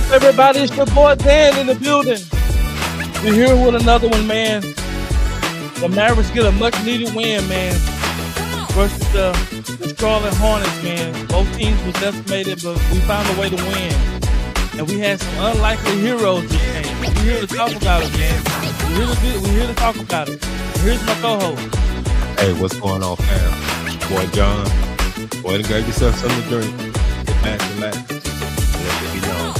up, everybody? It's your boy Dan in the building. We're here with another one, man. The Mavericks get a much-needed win, man, versus the Charlotte Hornets, man. Both teams was decimated, but we found a way to win. And we had some unlikely heroes this game. We're here to talk about it, man. We're here to talk about it. Here's my co-host. Hey, what's going on, fam? Boy John, go ahead and grab yourself something to drink. Get back, relax, and let it be known.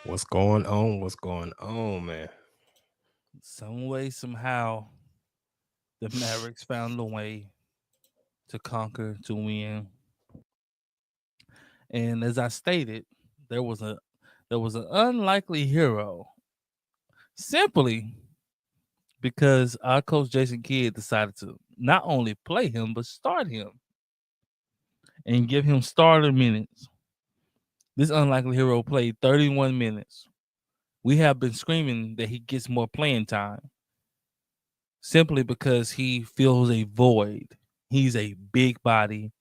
What's going on? What's going on, man? Some way, somehow, the Mavericks found a way to conquer, to win. And as I stated, there was an unlikely hero, simply because our coach Jason Kidd decided to not only play him but start him and give him starter minutes. This unlikely hero played 31 minutes. We have been screaming that he gets more playing time simply because he fills a void. He's a big body,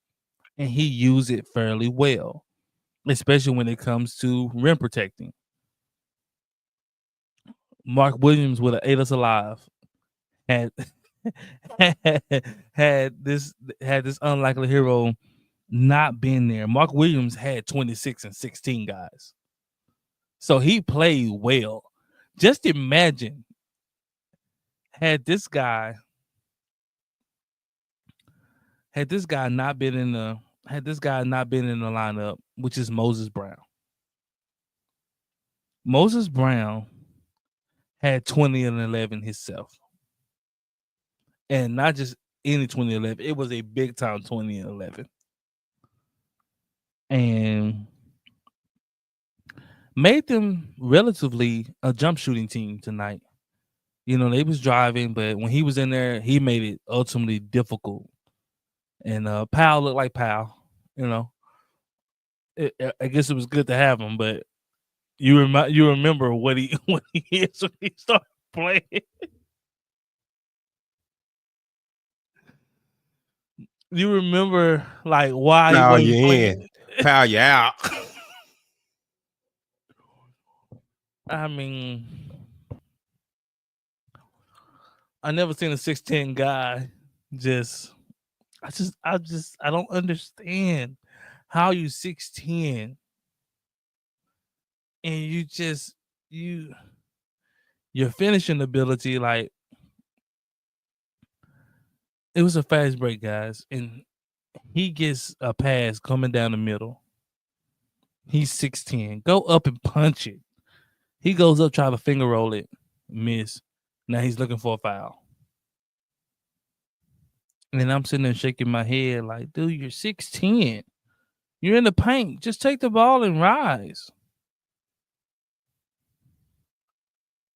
and he used it fairly well, especially when it comes to rim protecting. Mark Williams would have ate us alive had this unlikely hero not been there. Mark Williams had 26 and 16 guys. So he played well. Just imagine had this guy not been in the lineup, which is Moses Brown. Moses Brown had 20 and 11 himself. And not just any 20 and 11. It was a big time 20 and 11. And made them relatively a jump shooting team tonight. You know, they was driving, but when he was in there, he made it ultimately difficult. And Powell looked like Powell, you know. I guess it was good to have him, but you remember what he is when he started playing. You remember like why he wasn't playing. Powell, you out. I mean, I never seen a 6'10" guy I don't understand how you 6'10" and your finishing ability, like, it was a fast break, guys, and he gets a pass coming down the middle. He's 6'10". Go up and punch it. He goes up, try to finger roll it, miss. Now he's looking for a foul. And I'm sitting there shaking my head like, dude, you're 6'10". You're in the paint. Just take the ball and rise.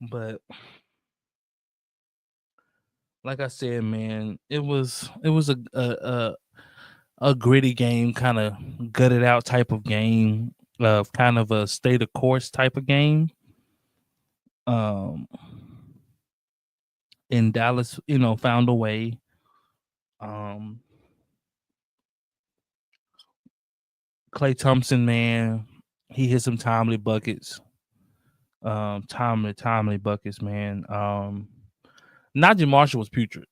But like I said, man, it was a gritty game, kind of gutted out type of game, kind of a state of course type of game. In Dallas, found a way. Klay Thompson, man, he hit some timely buckets. Timely buckets, man. Najee Marshall was putrid.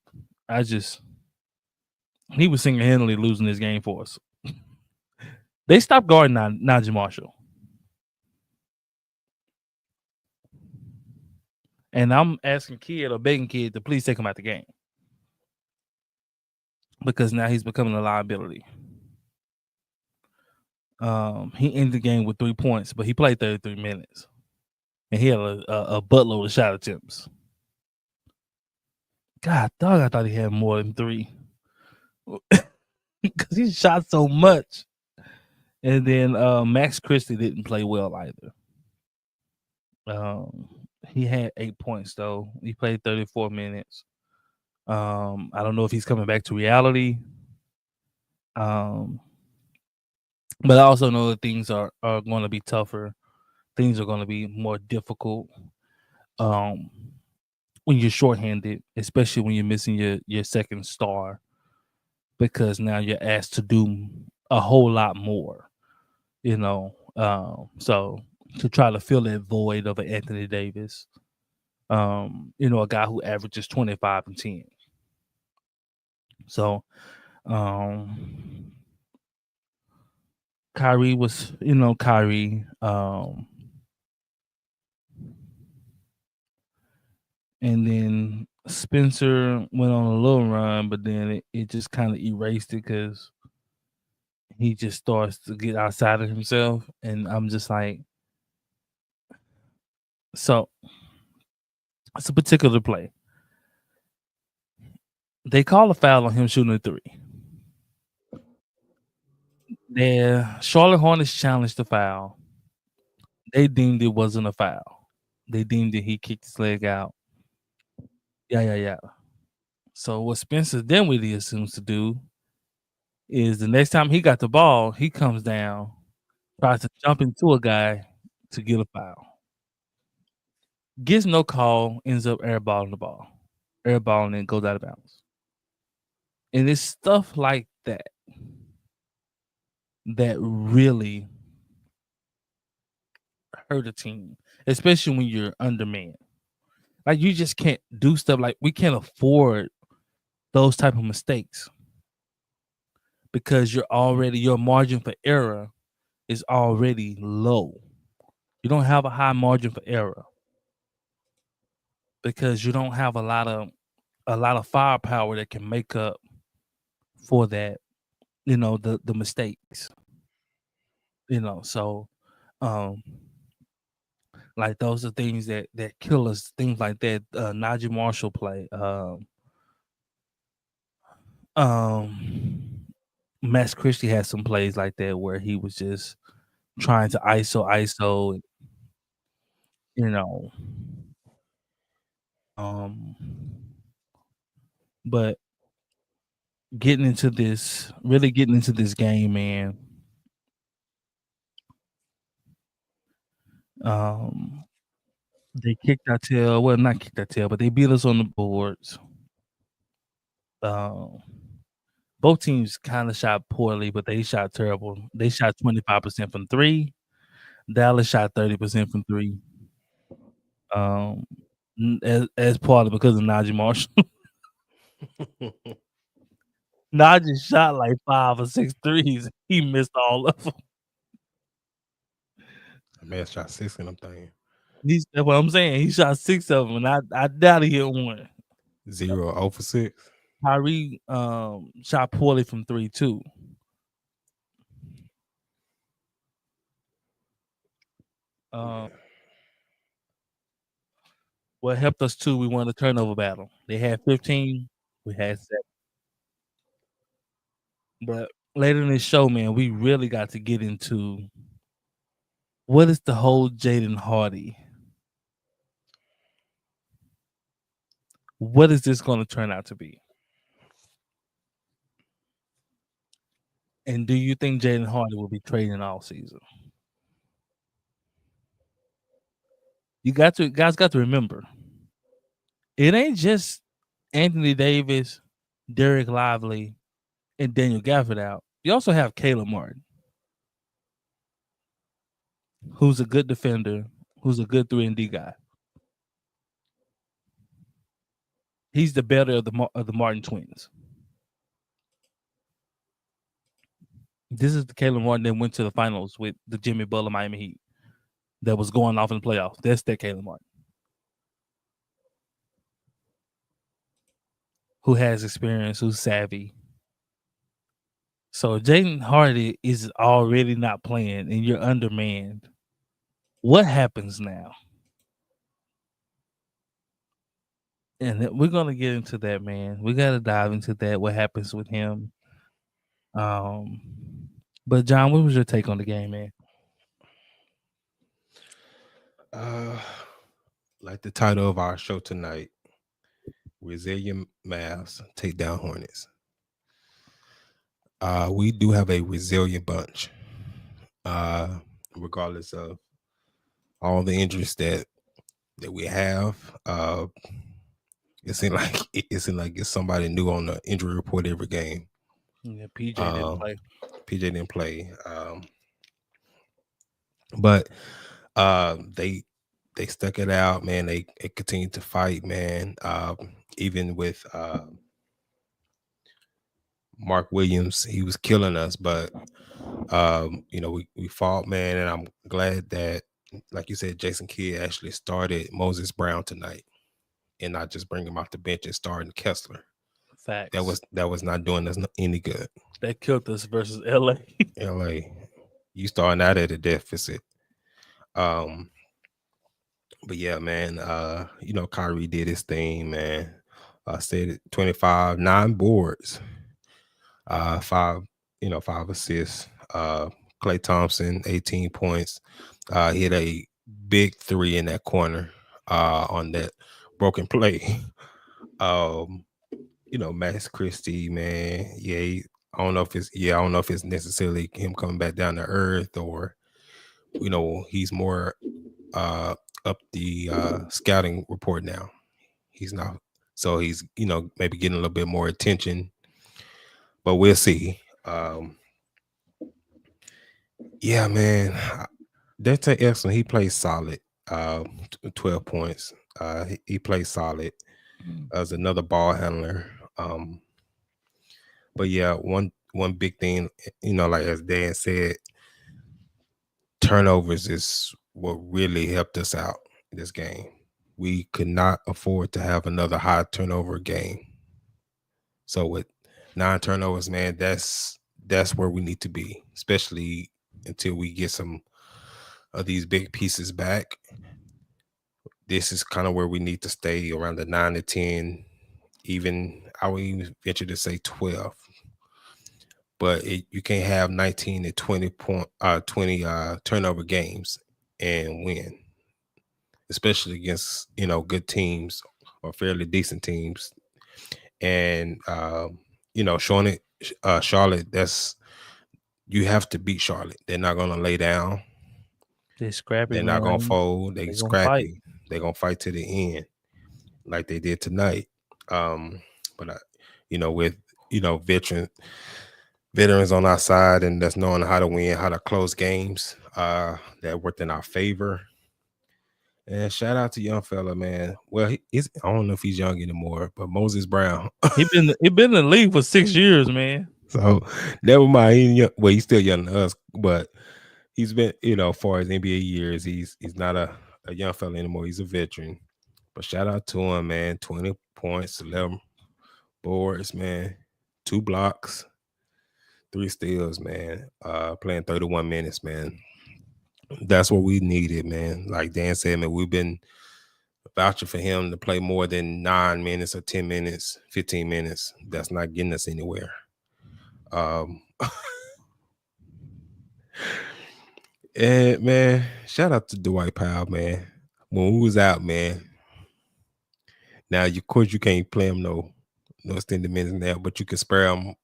He was single-handedly losing this game for us. They stopped guarding Najee Marshall. And I'm asking Kid or begging Kid to please take him out the game. Because now he's becoming a liability. He ended the game with 3 points, but he played 33 minutes. And he had a buttload of shot attempts. God, dog, I thought he had more than 3. Because he shot so much. And then Max Christie didn't play well either. He had 8 points, though. He played 34 minutes. I don't know if he's coming back to reality. But I also know that things are going to be tougher things are going to be more difficult um, when you're shorthanded, especially when you're missing your second star, because now you're asked to do a whole lot more. So to try to fill that void of an Anthony Davis, a guy who averages 25 and 10. So um Kyrie was, Kyrie. And then Spencer went on a little run, but then it just kind of erased it because he just starts to get outside of himself. And I'm just like, so it's a particular play. They call a foul on him shooting a three. The Charlotte Hornets challenged the foul. They deemed it wasn't a foul. They deemed that he kicked his leg out. Yeah. So what Spencer Dinwiddie assumes to do is the next time he got the ball, he comes down, tries to jump into a guy to get a foul. Gets no call, ends up airballing the ball. Airballing and goes out of bounds. And it's stuff like that that really hurt a team, especially when you're undermanned. Like you just can't do stuff like we can't afford those type of mistakes because your margin for error is already low. You don't have a high margin for error because you don't have a lot of firepower that can make up for that, the mistakes. So um like those are things that kill us, things like that. Najee Marshall play. Max Christie had some plays like that where he was just trying to ISO, you know. Um but really getting into this game, man. Um they kicked our tail. Well, not kicked our tail, but they beat us on the boards. Um Both teams kind of shot poorly, but they shot terrible. They shot 25% from three. Dallas shot 30% from three. Um, as partly because of Najee Marshall. Najee shot like 5 or 6 threes. He missed all of them. That man shot 6 in them thing. That's what I'm saying. He shot 6 of them, and I doubt he hit one. 0 for 6. Kyrie shot poorly from three too. What helped us too, we won the turnover battle. They had 15, we had 7. But later in this show, man, we really got to get into what is the whole Jaden Hardy. What is this going to turn out to be? And do you think Jaden Hardy will be trading all season? Guys got to remember, it ain't just Anthony Davis, Derek Lively, and Daniel Gafford out. You also have Caleb Martin, who's a good defender, who's a good 3-and-D guy. He's the better of the Martin twins. This is the Caleb Martin that went to the finals with the Jimmy Butler Miami Heat that was going off in the playoffs. That's that Caleb Martin, who has experience, who's savvy. So Jaden Hardy is already not playing, and you're undermanned. What happens now? And we're gonna get into that, man. We gotta dive into that. What happens with him? But John, what was your take on the game, man? Like the title of our show tonight, Resilient Mavs Take Down Hornets. We do have a resilient bunch, regardless of all the injuries that we have. It seemed like it's somebody new on the injury report every game. Yeah, PJ didn't Um, play. PJ didn't play, but they stuck it out, man. They continued to fight, man. Even with Mark Williams, he was killing us, but we fought, man, and I'm glad that, like you said, Jason Kidd actually started Moses Brown tonight, and not just bring him off the bench and starting Kessler. Facts. That was not doing us any good. That killed us versus LA. LA, you starting out at a deficit. Um, but yeah, man, Kyrie did his thing, man. I said it, 25, 9 boards, five, 5 assists. Klay Thompson, 18 points. Hit a big three in that corner on that broken play. um, Max Christie, man. Yeah, I don't know if it's necessarily him coming back down to earth, or he's more up the scouting report now. He's not, so he's maybe getting a little bit more attention, but we'll see. Yeah, man, Dante Exum, he plays solid. 12 points. He plays solid as another ball handler. But yeah, one big thing, like as Dan said, turnovers is what really helped us out in this game. We could not afford to have another high turnover game. So with 9 turnovers, man, that's where we need to be, especially until we get some of these big pieces back. This is kind of where we need to stay, around the 9 to 10, even I would even venture to say 12. But you can't have 19 to 20 turnover games and win, especially against good teams or fairly decent teams. And showing it, Charlotte, you have to beat Charlotte. They're not gonna lay down. They scrappy, They're not gonna man. fold. They They gonna fight. scrappy. They're gonna fight to the end, like they did tonight. But with veterans on our side, and that's knowing how to win, how to close games, that worked in our favor. And shout out to young fella, man. Well, I don't know if he's young anymore, but Moses Brown. He been in the league for 6 years, man. So never mind. He's still young to us, but he's been, far as NBA years, he's not a young fella anymore. He's a veteran. But shout out to him, man. 20 points, 11 boards, man. 2 blocks, 3 steals, man. Playing 31 minutes, man. That's what we needed, man. Like Dan said, man, we've been vouching for him to play more than 9 minutes or 10 minutes, 15 minutes. That's not getting us anywhere. And man, shout out to Dwight Powell, man. When we was out, man. Now, of course, you can't play him no extended minutes now, but you can spare him,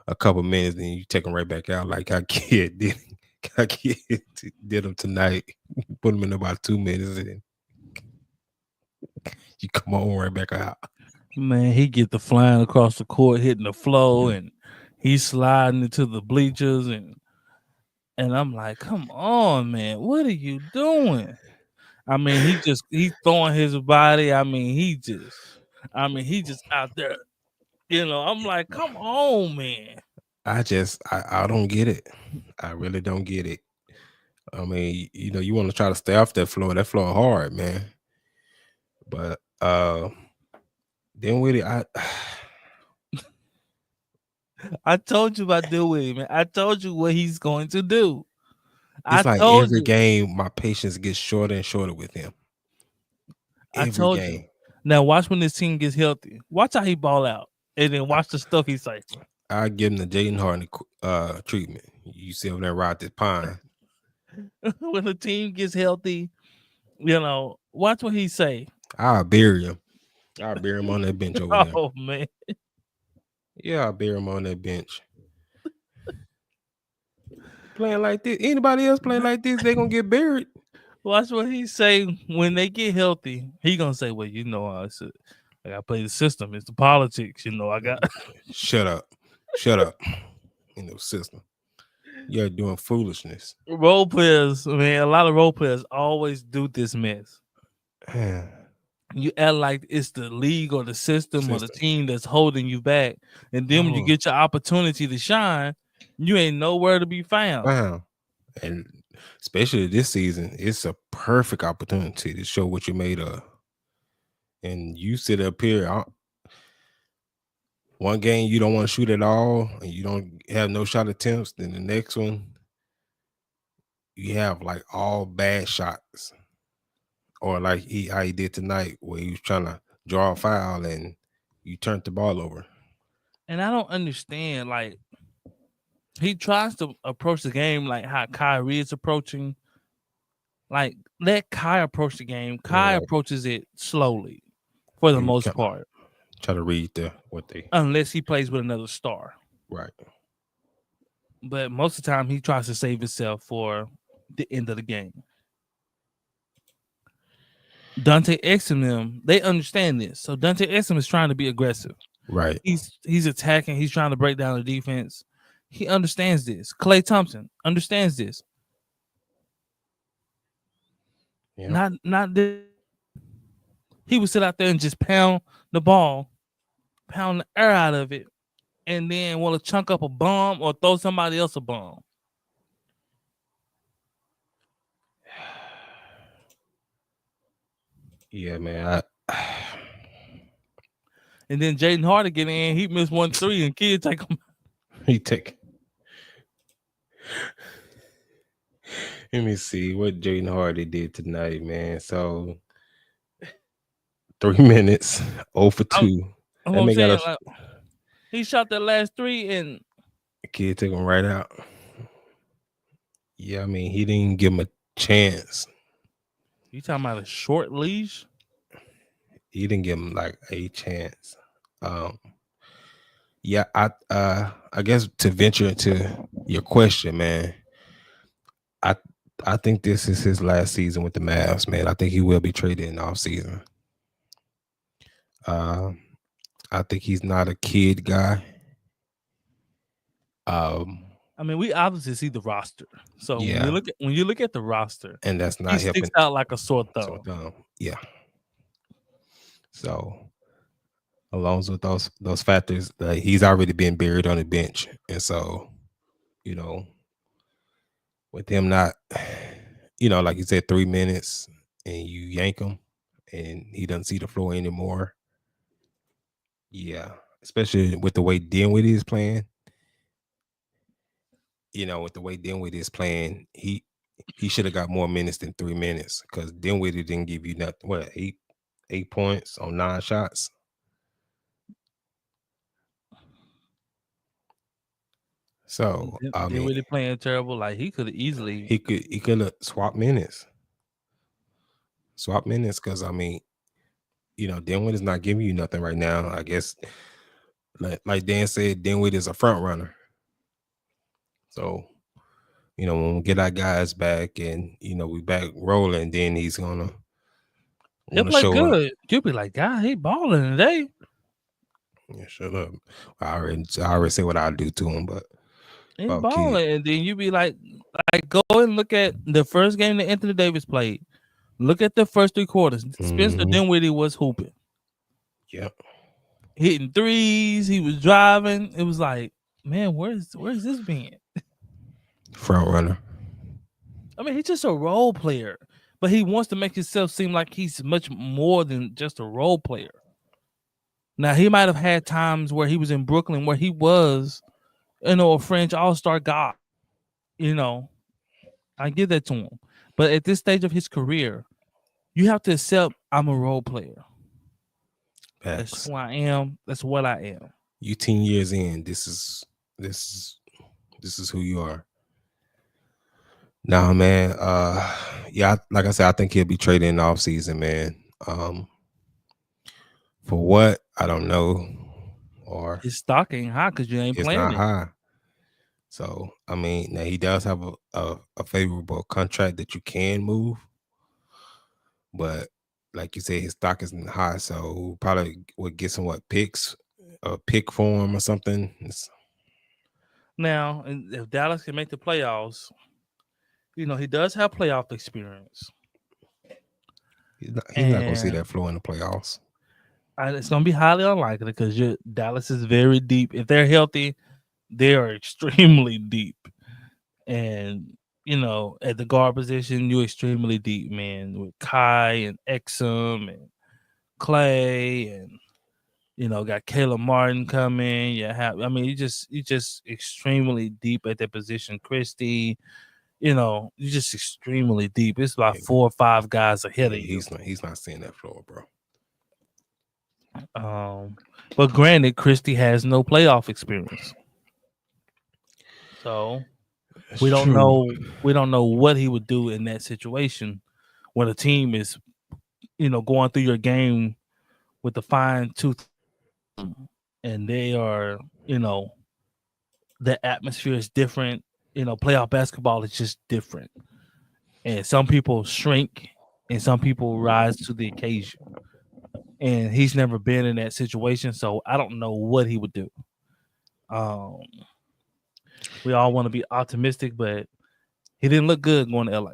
a couple minutes, and you take him right back out, like how Kid did. How Kid did him tonight. Put him in about 2 minutes, and you come on right back out. Man, he get the flying across the court, hitting the floor, and he's sliding into the bleachers, and I'm like, come on, man, what are you doing? I mean, he's throwing his body. I mean, he just out there. I'm like, come on, man. I don't get it. I really don't get it. I mean, you want to try to stay off that floor. That floor hard, man. But then with it, I told you about Dewey, man. I told you what he's going to do. It's like every game, my patience gets shorter and shorter with him. Every game. You. Now watch when this team gets healthy. Watch how he ball out, and then watch the stuff he say. I give him the Jaden Harden treatment. You see him there ride this pine. When the team gets healthy, watch what he say. I'll bury him. I'll bury him on that bench over there. Oh man. Yeah, I'll bury him on that bench. Playing like this. Anybody else playing like this, they gonna get buried. Watch what he say when they get healthy. He gonna say, "Well, you know, I got to play the system. It's the politics. You know, I got Shut up. Shut up. System. You're doing foolishness. role players. Man, a lot of role players always do this mess. You act like it's the league or the system or the System. team that's holding you back, and then when you No. get your opportunity to shine, you ain't nowhere to be found. Wow. And especially this season, it's a perfect opportunity to show what you're made of. And you sit up here, one game you don't want to shoot at all, and you don't have no shot attempts. Then the next one, you have like all bad shots, or like how he did tonight, where he was trying to draw a foul and you turned the ball over. And I don't understand. Like he tries to approach the game like how Kyrie is approaching. Like let Kai approach the game. Kai Right. approaches it slowly, for the And most part, try to read what they unless he plays with another star. right. But most of the time, he tries to save himself for the end of the game. Dante Exum them, they understand this. So Dante Exum is trying to be aggressive. Right. He's attacking. He's trying to break down the defense. He understands this. Klay Thompson understands this. Yeah. Not this. He would sit out there and just pound the ball, pound the air out of it, and then want to chunk up a bomb or throw somebody else a bomb. Yeah, man. And then Jaden Hardy get in, he missed 1 3, and Kid take him. He take. Let me see what Jaden Hardy did tonight, man. So 3 minutes, 0 for 2. That I'm man got saying, a like, he shot that last 3, and Kid took him right out. Yeah, I mean, he didn't give him a chance. you talking about a short leash? He didn't give him like a chance. Yeah, I guess to venture into your question, man, I think this is his last season with the Mavs, man. I think he will be traded in the offseason. I think he's not a kid guy. I mean, we obviously see the roster. So Yeah. when you look at the roster, And that's he not sticks helping. out like a sore thumb. Yeah. So along with those factors, he's already been buried on the bench, and so with him not, like you said, 3 minutes, and you yank him, and he doesn't see the floor anymore. Yeah, especially with the way Dinwiddie is playing. With the way Dinwiddie is playing, he should have got more minutes than 3 minutes, because Dinwiddie didn't give you nothing. What, 8 points on 9 shots? So I mean, really playing terrible. Like he could have easily. he could have swapped minutes. Because I mean, Dinwiddie's not giving you nothing right now. I guess, like Dan said, Dinwiddie is a front runner. So, when we get our guys back and we back rolling, then he's gonna He'll play show good. up. You'll be like, God, he balling today. Yeah, shut up. I already say what I do to him, but He balling, and then you be like go and look at the first game that Anthony Davis played. Look at the first 3 quarters. Spencer Dinwiddie was hooping. Yep. Hitting threes. He was driving. It was like, man, where's this been? Front runner. I mean, he's just a role player, but he wants to make himself seem like he's much more than just a role player. Now, he might have had times where he was in Brooklyn where he was, a fringe all-star guy. I give that to him. But at this stage of his career, you have to accept I'm a role player. Facts. That's who I am. That's what I am. You 10 years in, this is who you are. Nah, man. Yeah, like I said, I think he'll be traded in the offseason, man. For what? I don't know. Or his stock ain't high because you ain't it's playing not it. high. So I mean, now he does have a favorable contract that you can move. but like you said, his stock isn't high, so probably would get some picks, a pick for him or something. Now, and if Dallas can make the playoffs, he does have playoff experience, He's not gonna see and that flow in the playoffs. it's going to be highly unlikely because Dallas is very deep. If they're healthy, they are extremely deep, and at the guard position, you're extremely deep, man, with Kai and Exum and Clay, and got Caleb Martin coming. You just extremely deep at that position. Christie, you're just extremely deep. It's about Yeah, 4 or 5 guys ahead of yeah, you. he's not seeing that floor, bro. But granted, Christie has no playoff experience, so That's we don't true. know. We don't know what he would do in that situation when a team is, going through your game with the fine tooth, and they are, the atmosphere is different. Playoff basketball is just different, and some people shrink, and some people rise to the occasion. And he's never been in that situation, so I don't know what he would do. Um, we all want to be optimistic, but he didn't look good going to LA.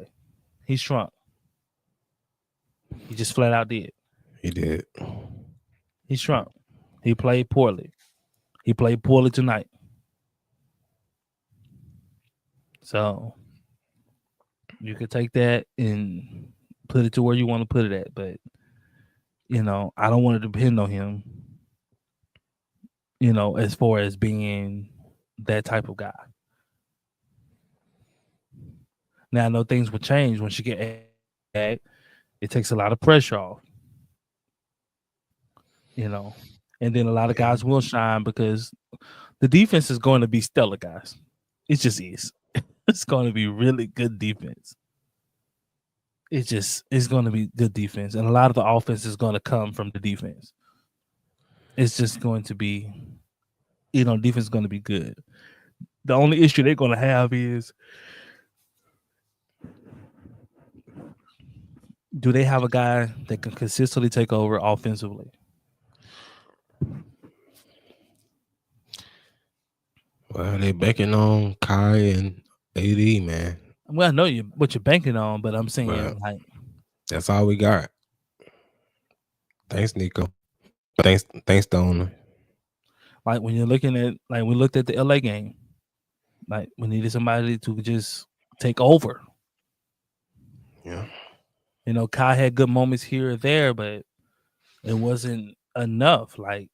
He shrunk. He just flat out did. He did. He shrunk. He played poorly. He played poorly tonight. So you could take that and put it to where you want to put it at, but I don't want to depend on him. As far as being that type of guy. Now I know things will change once you get back. It takes a lot of pressure off. And then a lot of Yeah, guys will shine because the defense is going to be stellar, guys. It just is. It's going to be really good defense. It's going to be good defense, and a lot of the offense is going to come from the defense. It's just going to be, defense is going to be good. The only issue they're going to have is, do they have a guy that can consistently take over offensively? well, they banking on Kai and AD, man. Well, I know what you're banking on, but I'm But saying, like, that's all we got. Thanks, Nico. Thanks, the owner. when you're looking at, like, we looked at the LA game, like, we needed somebody to just take over. Yeah, Kai had good moments here or there, but it wasn't enough. Like,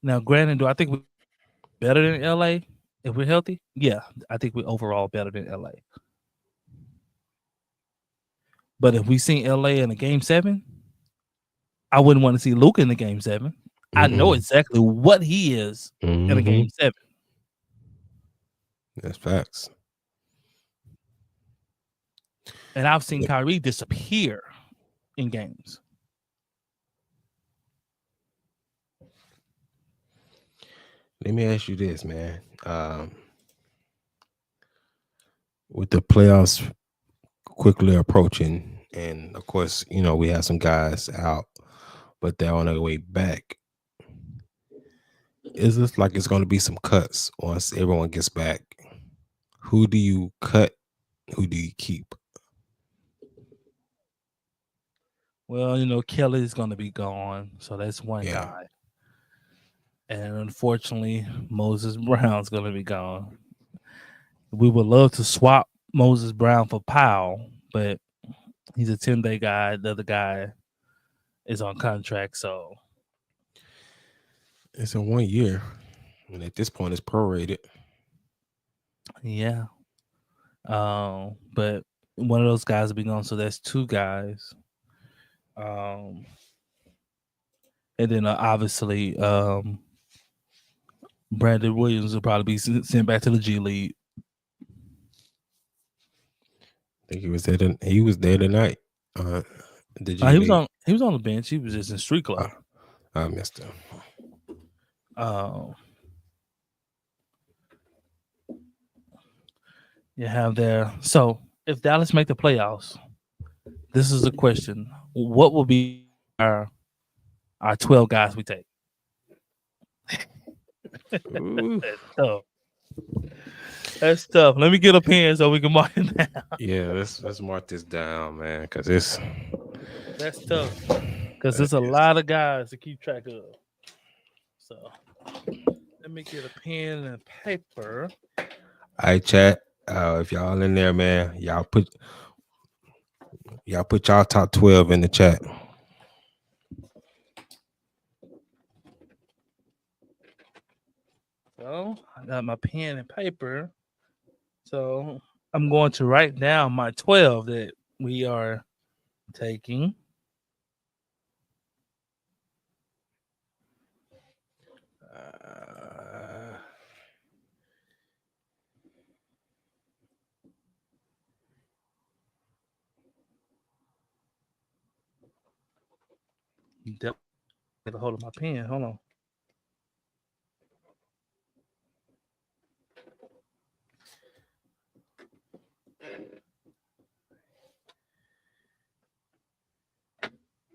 now, granted, do I think we're better than LA if we're healthy? Yeah, I think we're overall better than LA. But if we seen LA in a game 7, I wouldn't want to see Luka in the game 7. I know mm-mm. exactly what he is in a Mm-hmm. game 7. That's facts. And I've seen Let Kyrie disappear in games. let me ask you this, man. With the playoffs quickly approaching, and of course, we have some guys out, but they're on their way back. Is this like it's going to be some cuts once everyone gets back? Who do you cut? Who do you keep? Well, Kelly's going to be gone, so that's one Yeah, guy. And unfortunately, Moses Brown's going to be gone. We would love to swap Moses Brown for Powell, but he's a 10-day guy. The other guy is on contract, so it's in 1 year, and at this point, it's prorated. yeah. But one of those guys will be gone, so that's 2 guys. And then obviously, Brandon Williams will probably be sent back to the G League. I think he was there. He was there tonight. The G He was League. on the bench. He was just in street I, club. I missed him. Um, you have there. So if Dallas make the playoffs, this is a question. What will be our 12 guys we take? Ooh. That's tough. That's tough. Let me get a pen so we can mark it down. Yeah, let's mark this down, man, because it's That's tough because that there's a is. lot of guys to keep track of. So let me get a pen and paper. All right, chat. If y'all in there, man, y'all put y'all top 12 in the chat. So I got my pen and paper. So I'm going to write down my 12 that we are taking. Uh, Get a hold of my pen. Hold on.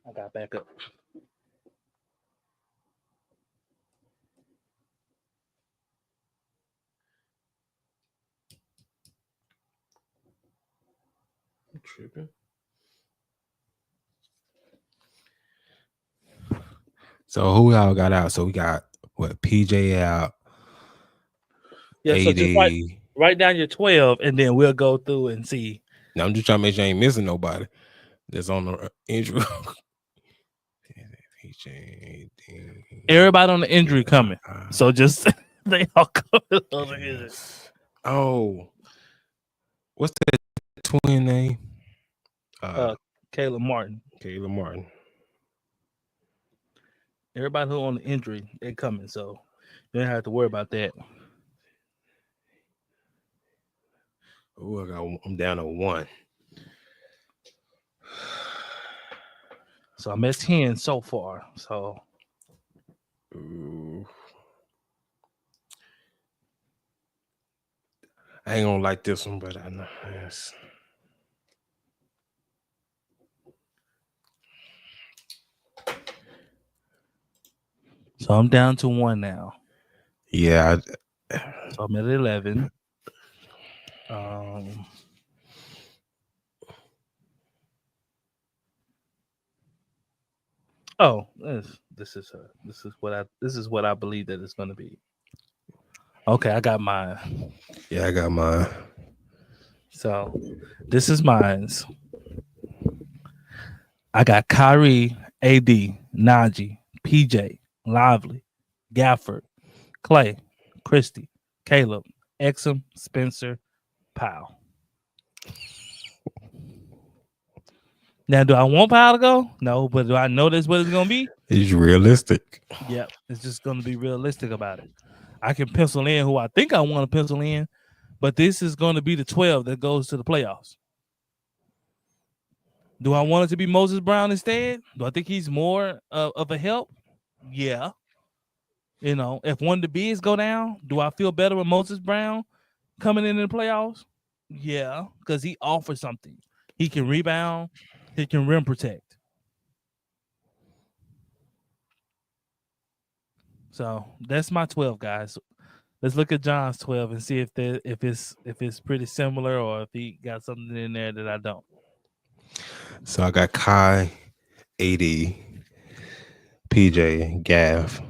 I got back up. I'm tripping. So who y'all got out? So we got what? PJ out, Yeah, so just AD. write down your 12 and then we'll go through and see. Now I'm just trying to make sure I ain't missing nobody that's on the injury. PJ, Everybody on the injury coming. So just they all coming on the injury. Oh, what's that twin name? Caleb Martin. Caleb Martin. Everybody who on the injury, they coming. So you don't have to worry about that. Oh, I'm down to 1. So I'm at 10 so far. So Ooh. I ain't gonna like this one, but I know. Yes. so I'm down to 1 now. Yeah. So I'm at 11. Oh, this is what I believe that it's going to be. Okay, I got mine. Yeah, I got mine. So this is mine's. I got Kyrie, AD, Najee, PJ, Lively, Gafford, Clay, Christie, Caleb, Exum, Spencer, Powell. Now, do I want Powell to go? No, but do I know that's what it's going to be? It's realistic. Yep, it's just going to be realistic about it. I can pencil in who I think I want to pencil in, but this is going to be the 12 that goes to the playoffs. Do I want it to be Moses Brown instead? Do I think he's more of a help? Yeah. You know, if one of the bigs go down, do I feel better with Moses Brown coming in the playoffs? Yeah, because he offers something. He can rebound. He can rim protect. So that's my 12, guys. Let's look at John's 12 and see if it's pretty similar or if he got something in there that I don't. So I got Kai, AD, PJ, Gav,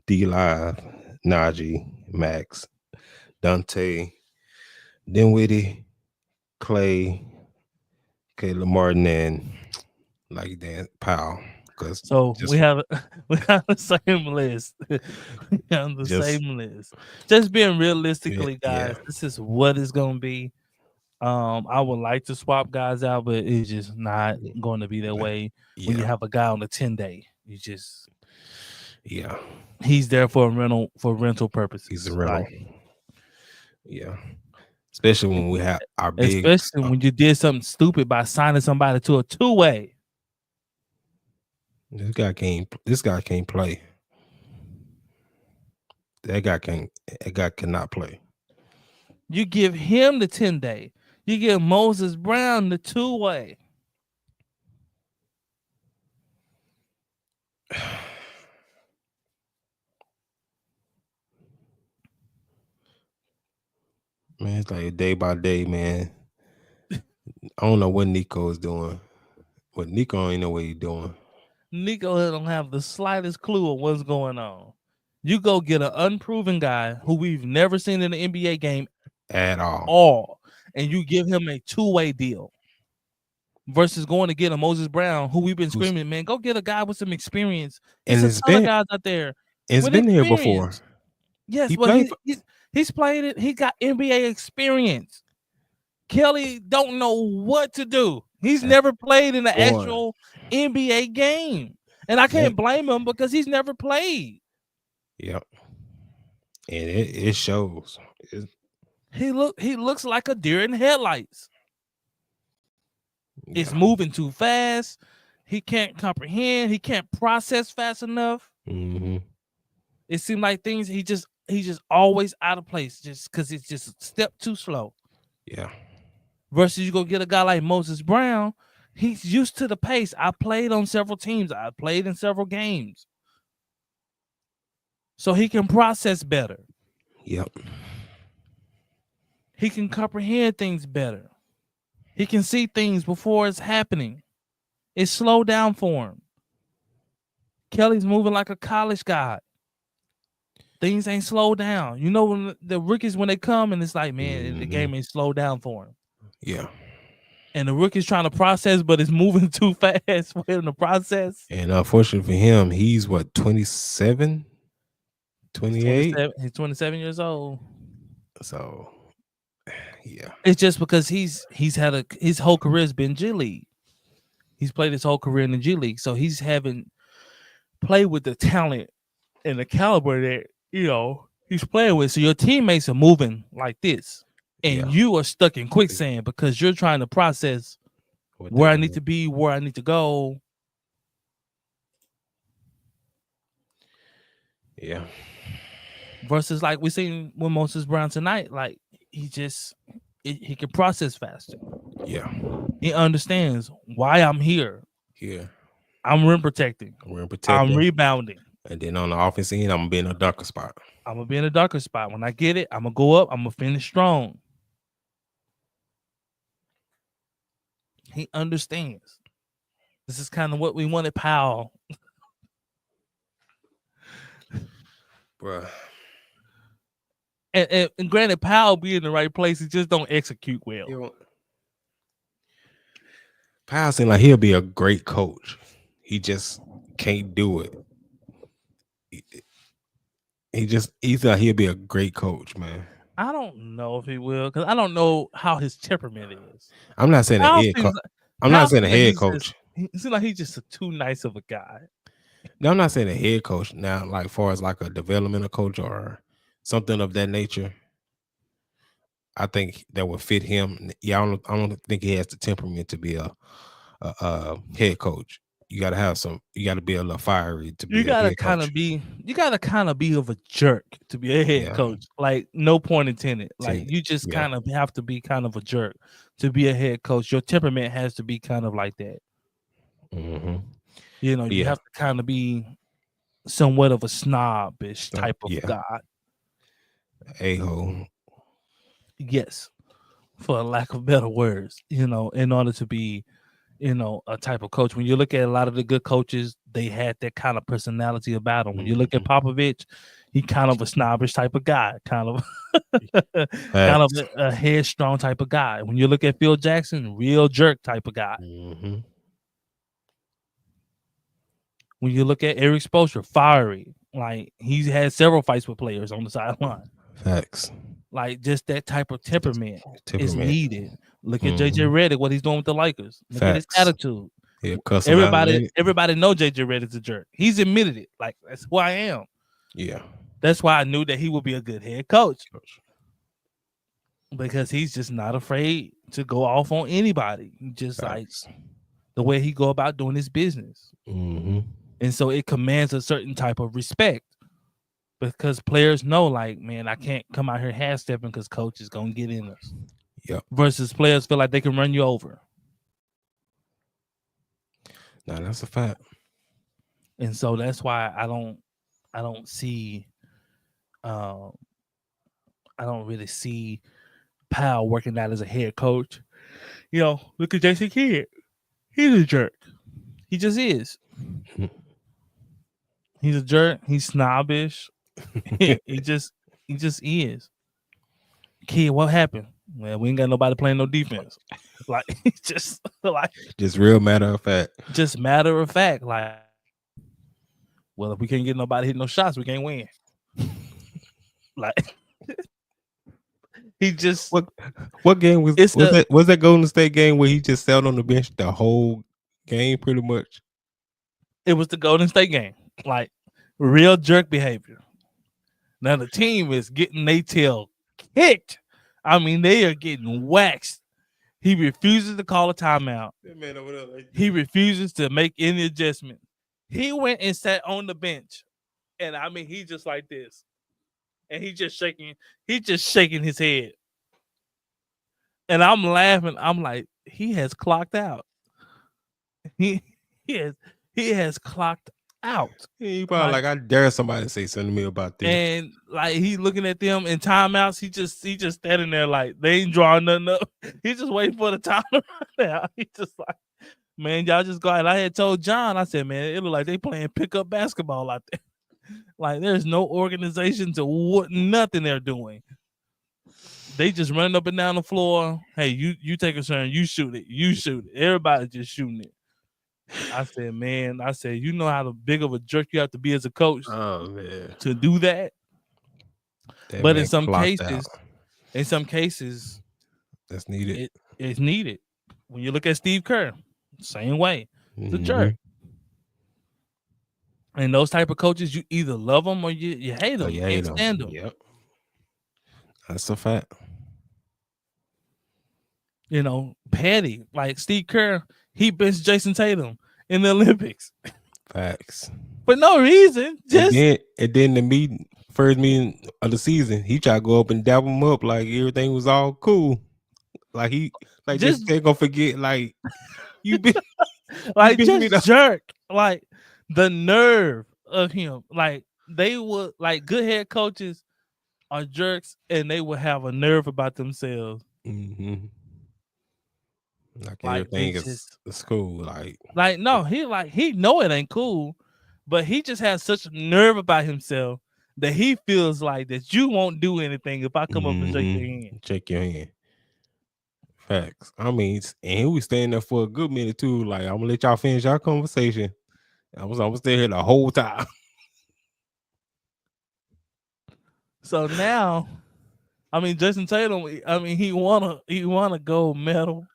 D Live, Najee, Max, Dante, Dinwiddie, Clay, Caleb Martin, and like Dan Powell. So we have the same list. We have the Just- same list. Just being realistically, Yeah. guys, this is what it's gonna be. I would like to swap guys out, but it's just not going to be that way. When you Yeah. have a guy on a 10-day, you just Yeah. he's there for rental purposes. He's a rental. Yeah. Especially when we have our big. Especially when you did something stupid by signing somebody to a 2-way. This guy can't play. That guy cannot play. You give him the 10-day. You give Moses Brown the 2-way. Man, it's like day by day, man. I don't know what Nico is doing. But Nico don't even know what he's doing Nico don't have the slightest clue of what's going on. You go get an unproven guy who we've never seen in an NBA game at all. and you give him a two-way deal versus going to get a Moses Brown, who we've been screaming, man, go get a guy with some experience. It's And a it's ton of been guys out there it's with been here before. experience. Yes, He well, played for, he's played it. He got NBA experience. Kelly don't know what to do. He's never played in the actual NBA game. And I can't blame him because he's never played. Yep. And it shows. He looks like a deer in headlights. Yeah. It's moving too fast. He can't comprehend. He can't process fast enough. Mm-hmm. It seemed like things he's just always out of place just because it's just a step too slow. Yeah. Versus you go get a guy like Moses Brown, he's used to the pace. I played on several teams. I played in several games. So he can process better. Yep. He can comprehend things better. He can see things before it's happening. It's slowed down for him. Kelly's moving like a college guy. Things ain't slowed down. You know, when the rookies, when they come and it's like, man, the game ain't slowed down for him. Yeah. And the rookie's trying to process, but it's moving too fast for him to process. And unfortunately for him, he's what, 27? 28? He's 27 years old. So, yeah. It's just because he's had his whole career has been G League. He's played his whole career in the G League. So he's having played with the talent and the caliber that, you know, he's playing with. So your teammates are moving like this. And you are stuck in quicksand because you're trying to process where I need to be, where I need to go. Yeah. Versus like we seen with Moses Brown tonight, like he can process faster. Yeah. He understands why I'm here. Yeah. I'm rim protecting. I'm rebounding. And then on the offense end, I'm gonna be in a darker spot. I'm gonna be in a darker spot. When I get it, I'm gonna go up. I'm gonna finish strong. He understands. This is kind of what we wanted, Powell. Bruh. And granted, Powell be in the right place. He just don't execute well. Powell seems like he'll be a great coach. He just can't do it. He's like he'll be a great coach, man. I don't know if he will because I don't know how his temperament is. I'm not saying a head coach. I'm not saying a head coach. He seems like he's just too nice of a guy. No, I'm not saying a head coach. Now, like far as like a developmental coach or something of that nature, I think that would fit him. Yeah, I don't think he has the temperament to be a head coach. You gotta have you gotta be a little fiery to be a head coach. You gotta kind of be of a jerk to be a head coach. Like, no point intended. Like, you just kind of have to be kind of a jerk to be a head coach. Your temperament has to be kind of like that. Mm-hmm. You know, you have to kind of be somewhat of a snobbish type of guy. A-hole. Yes, for lack of better words, you know, in order to be, you know, a type of coach. When you look at a lot of the good coaches, they had that kind of personality about them. When you look at Popovich, he kind of a snobbish type of guy, kind of a headstrong type of guy. When you look at Phil Jackson, real jerk type of guy. Mm-hmm. When you look at Eric Spoelstra, fiery. Like, he's had several fights with players on the sideline. Facts. Like, just that type of temperament is needed. Look at JJ Redick, what he's doing with the Lakers. Look at his attitude. Everybody know JJ Redick's a jerk. He's admitted it. Like, that's who I am. Yeah. That's why I knew that he would be a good head coach. Because he's just not afraid to go off on anybody. Just like the way he go about doing his business. Mm-hmm. And so it commands a certain type of respect. Because players know, like, man, I can't come out here half-stepping because coach is going to get in us. Yep. Versus players feel like they can run you over. No, that's a fact. And so that's why I don't see um I don't really see Powell working out as a head coach. Look at Jason Kidd. He's a jerk. He just is. He's a jerk. He's snobbish. he just he just is. Kid, what happened? Well, we ain't got nobody playing no defense. Like just real matter of fact. just matter of fact. Like, well, if we can't get nobody hitting no shots, we can't win. Like he just what game was that Golden State game where he just sat on the bench the whole game pretty much? It was the Golden State game. Like real jerk behavior. Now the team is getting their tail kicked. I mean, they are getting waxed. He refuses to call a timeout. Man over there like he refuses to make any adjustment. He went and sat on the bench. And I mean, he just like this. And he's just shaking his head. And I'm laughing. I'm like, he has clocked out. He has clocked out. He probably like I dare somebody to say something to me about this. And like he looking at them in timeouts, he just standing there like they ain't drawing nothing up. He just waiting for the time to run out. He just like, man, y'all just go out. I had told John, I said, man, it look like they playing pickup basketball out there. Like there's no organization to what nothing they're doing. They just running up and down the floor. Hey, you take a turn, you shoot it. Everybody just shooting it. I said, man, you know how big of a jerk you have to be as a coach to do that. But in some cases, that's needed. It's needed. When you look at Steve Kerr, same way. It's a jerk. And those type of coaches, you either love them or you hate them. You can't stand them. Yep. That's a fact. Petty. Like Steve Kerr, he benched Jason Tatum in the Olympics. Facts. For no reason. Just and then the first meeting of the season, he tried to go up and dab him up like everything was all cool. Like he just ain't gonna forget like you been like you just jerk. Like the nerve of him. Like they would like good head coaches are jerks and they would have a nerve about themselves. Mm-hmm. Like everything is cool. Like no, he know it ain't cool, but he just has such nerve about himself that he feels like that you won't do anything if I come up and shake your hand. Shake your hand. Facts. I mean, and he was staying there for a good minute too. Like, I'm gonna let y'all finish our conversation. I was staying here the whole time. So now, I mean, Jason Tatum. I mean, he won a gold medal,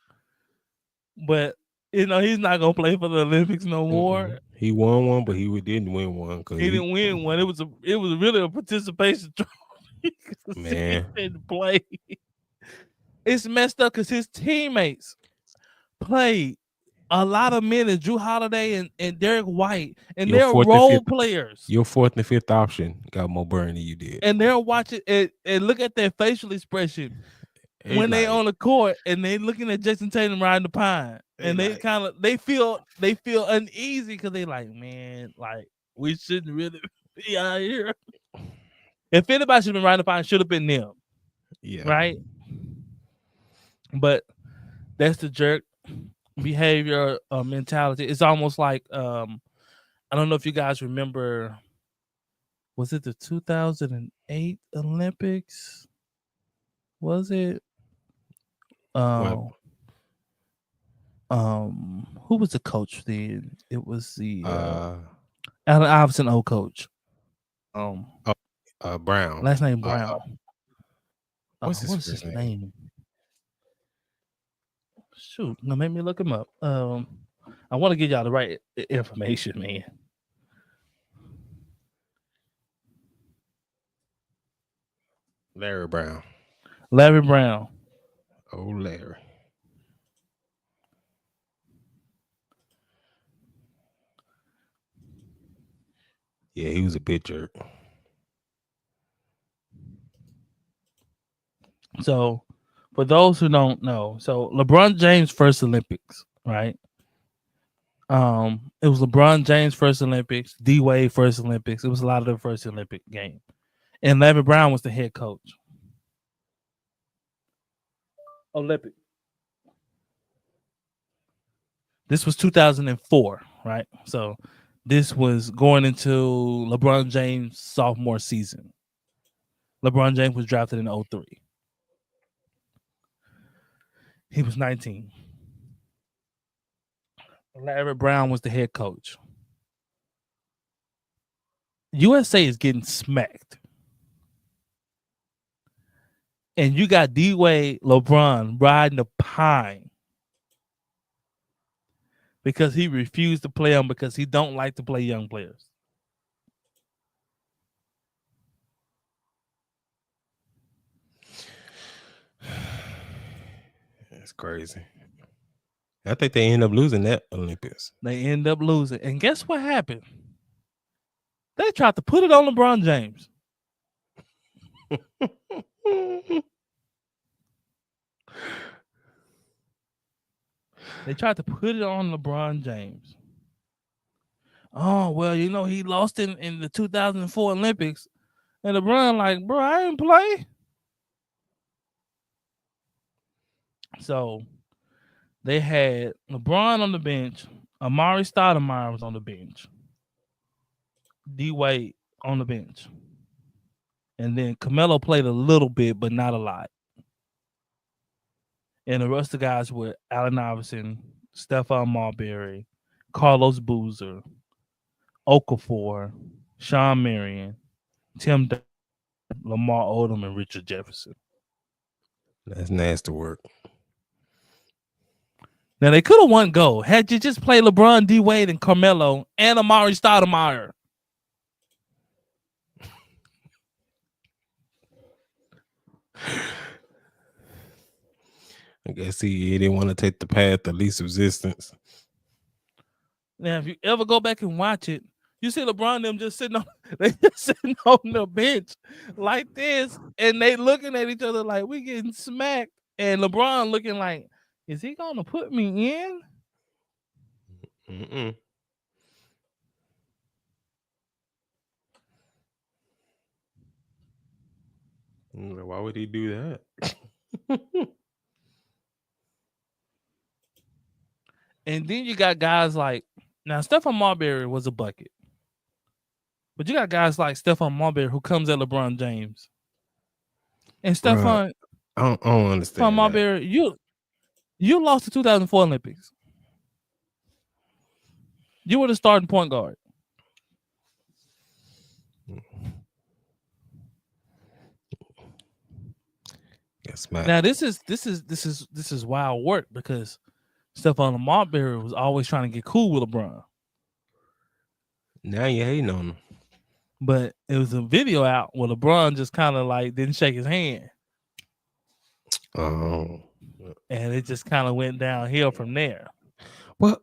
but he's not gonna play for the Olympics no more. He won one, but he didn't win one because he didn't win one. It was really a participation trophy. Man, he didn't play. It's messed up because his teammates played a lot of minutes. Drew Holiday and Derek White, and they're role players. Your fourth and fifth option got more burn than you did. And they're watching and look at their facial expression when they on the court and they looking at Jason Tatum riding the pine. And they feel uneasy because they like, man, like we shouldn't really be out here. If anybody should have been riding the pine, should have been them. Yeah. Right? But that's the jerk behavior mentality. It's almost like I don't know if you guys remember, was it the 2008 Olympics? Was it? Who was the coach then? It was the Allen Iverson old coach. Brown. Last name Brown. What's his name? Shoot, now make me look him up. I want to give y'all the right information, man. Larry Brown. Oh, Larry. Yeah, he was a big jerk. So, for those who don't know, so LeBron James' first Olympics, right? It was LeBron James first Olympics, D Wade first Olympics. It was a lot of the first Olympic game, and Larry Brown was the head coach. Olympic. This was 2004, right? So this was going into LeBron James' sophomore season. LeBron James was drafted in 03. He was 19. Larry Brown was the head coach. USA is getting smacked. And you got D Wade, LeBron riding the pine because he refused to play them because he don't like to play young players. That's crazy. I think they end up losing that Olympics. They end up losing. And guess what happened? They tried to put it on LeBron James. They tried to put it on LeBron James. Oh, well, you know, he lost in the 2004 Olympics. And LeBron like, bro, I didn't play. So they had LeBron on the bench. Amari Stoudemire was on the bench. D Wade on the bench. And then Carmelo played a little bit, but not a lot. And the rest of the guys were Allen Iverson, Stephon Marbury, Carlos Boozer, Okafor, Sean Marion, Tim Duncan, Lamar Odom, and Richard Jefferson. That's nasty work. Now, they could have won gold had you just played LeBron, D Wade, and Carmelo, and Amari Stoudemire. I guess he didn't want to take the path of least resistance. Now, if you ever go back and watch it, you see LeBron and them just sitting on the bench like this, and they looking at each other like we getting smacked, and LeBron looking like, is he gonna put me in? Mm-mm. Why would he do that? And then you got guys like, now Stephon Marbury was a bucket, but you got guys like Stephon Marbury who comes at LeBron James, and Stephon I don't understand Marbury, you lost the 2004 Olympics. You were the starting point guard. Yes, man. Now this is wild work because Stephon Marbury was always trying to get cool with LeBron. Now you hating on him. But it was a video out where LeBron just kind of like didn't shake his hand. Oh. And it just kind of went downhill from there. What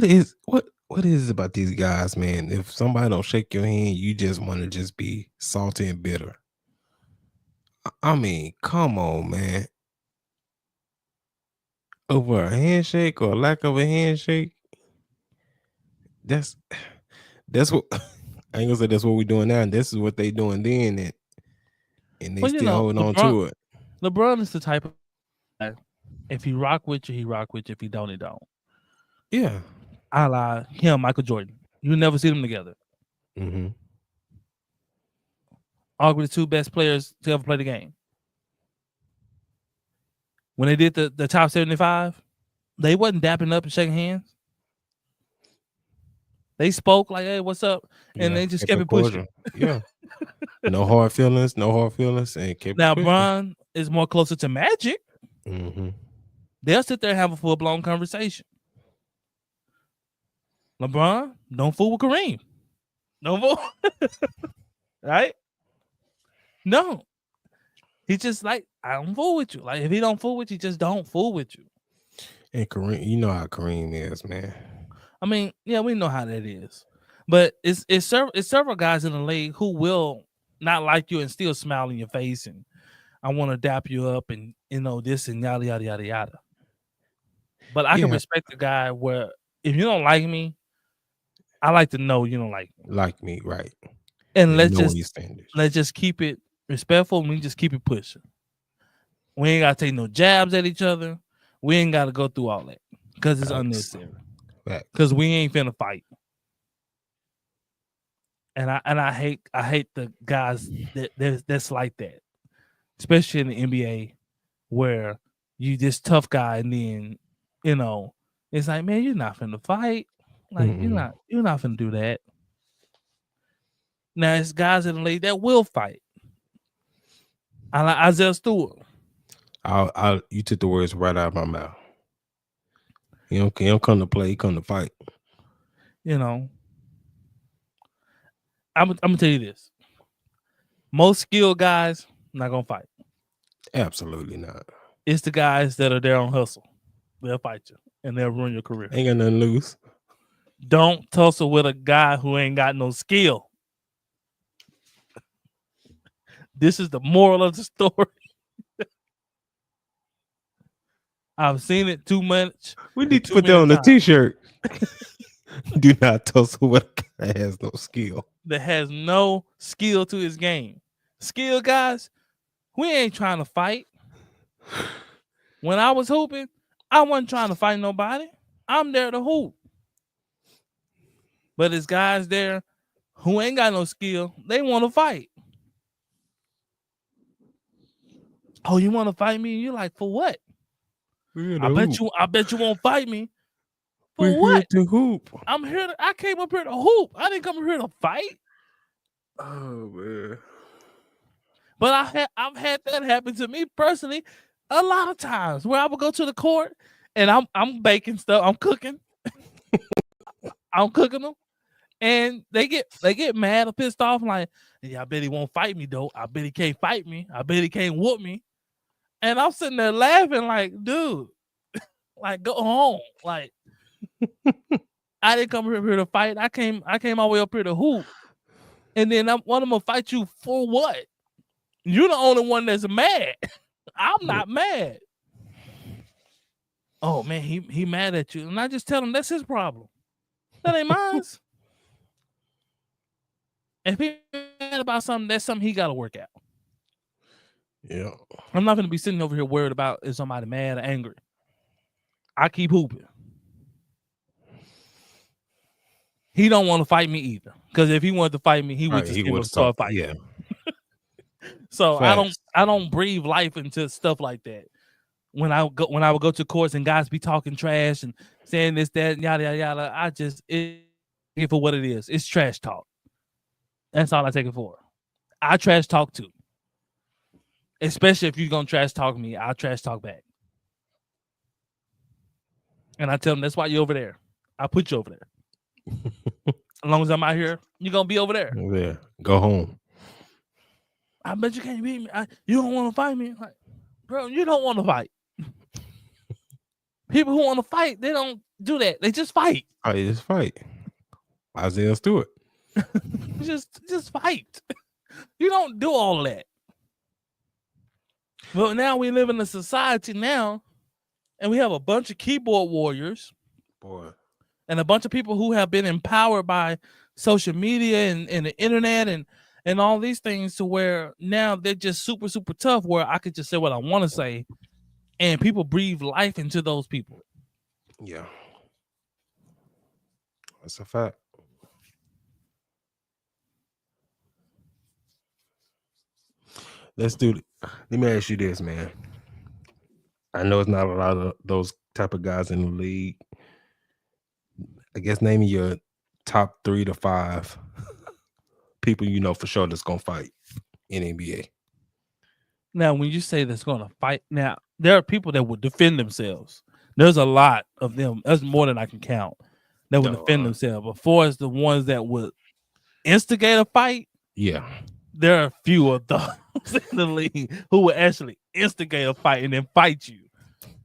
is it about these guys, man? If somebody don't shake your hand, you just want to just be salty and bitter. I mean, come on, man. Over a handshake or lack of a handshake. That's what I ain't gonna say that's what we're doing now. And this is what they doing then, and they still holding on to it. LeBron is the type of guy, if he rock with you, he rock with you. If he don't, he don't. Yeah. A la him, Michael Jordan. You never see them together. Mm-hmm. Arguably the two best players to ever play the game. When they did the top 75, they wasn't dapping up and shaking hands. They spoke like, "Hey, what's up?" And they just kept it pushing. Yeah. No hard feelings, and kept now pushing. Bron is more closer to Magic. Mm-hmm. They'll sit there and have a full-blown conversation. LeBron, don't fool with Kareem. Don't fool. Right? No. He's just like, I don't fool with you. Like, if he don't fool with you, just don't fool with you. And Kareem, you know how Kareem is, man. I mean, yeah, we know how that is. But it's several guys in the league who will not like you and still smile in your face and I want to dap you up and, you know, this and yada, yada, yada, yada. But I can respect the guy where if you don't like me, I like to know you don't like me. Like me, right? And You know your standards. let's just keep it respectful. And we just keep it pushing. We ain't gotta take no jabs at each other. We ain't gotta go through all that because it's unnecessary. Because we ain't finna fight. And I hate the guys that's like that, especially in the NBA, where you this tough guy and then it's like, man, you're not finna fight. Like you're not finna do that. Now it's guys in the league that will fight. I like Isaiah Stewart. You took the words right out of my mouth. He don't come to play. He come to fight. I'm gonna tell you this: most skilled guys not gonna fight. Absolutely not. It's the guys that are there on hustle. They'll fight you and they'll ruin your career. Ain't got nothing to lose. Don't tussle with a guy who ain't got no skill. This is the moral of the story. I've seen it too much. We need to put that on the t-shirt. Do not tussle with a guy that has no skill. That has no skill to his game. Skilled guys, we ain't trying to fight. When I was hooping, I wasn't trying to fight nobody. I'm there to hoop. But there's guys there who ain't got no skill. They want to fight. Oh, you want to fight me? You're like, for what? I bet you won't fight me. For We're what? here to hoop. I came up here to hoop. I didn't come here to fight. Oh man. But I've had that happen to me personally a lot of times where I would go to the court and I'm baking stuff. I'm cooking. I'm cooking them. And they get mad or pissed off, like, yeah, I bet he won't fight me though. I bet he can't fight me. I bet he can't whoop me. And I'm sitting there laughing, like, dude, like, go home. Like, I didn't come here to fight. I came all the way up here to hoop. And then one of them will fight you for what? You're the only one that's mad. I'm not mad. Oh man, he mad at you. And I just tell him that's his problem. That ain't mine. If he mad about something, that's something he got to work out. Yeah. I'm not going to be sitting over here worried about is somebody mad or angry. I keep hooping. He don't want to fight me either. Because if he wanted to fight me, he would just start fighting. Yeah. So Facts. I don't breathe life into stuff like that. When I would go to courts and guys be talking trash and saying this, that, and yada, yada, yada, I just take it for what it is. It's trash talk. That's all I take it for. I trash talk too. Especially if you're going to trash talk me, I'll trash talk back. And I tell them, that's why you're over there. I put you over there. As long as I'm out here, you're going to be over there. Yeah. Go home. I bet you can't beat me. You don't want to fight me. Like, bro, you don't want to fight. People who want to fight, they don't do that. They just fight. I just fight. Isaiah Stewart. just fight. You don't do all that. But now we live in a society now, and we have a bunch of keyboard warriors. Boy. And a bunch of people who have been empowered by social media and the internet and all these things to where now they're just super, super tough where I could just say what I want to say and people breathe life into those people. Yeah. That's a fact. Let's do it. Let me ask you this, man. I know it's not a lot of those type of guys in the league. I guess name your top 3 to 5 people you know for sure that's gonna fight in NBA. Now, when you say that's gonna fight, now there are people that will defend themselves. There's a lot of them. That's more than I can count that will defend themselves. But for as the ones that would instigate a fight, yeah, there are a few of those in the league who will actually instigate a fight and then fight you.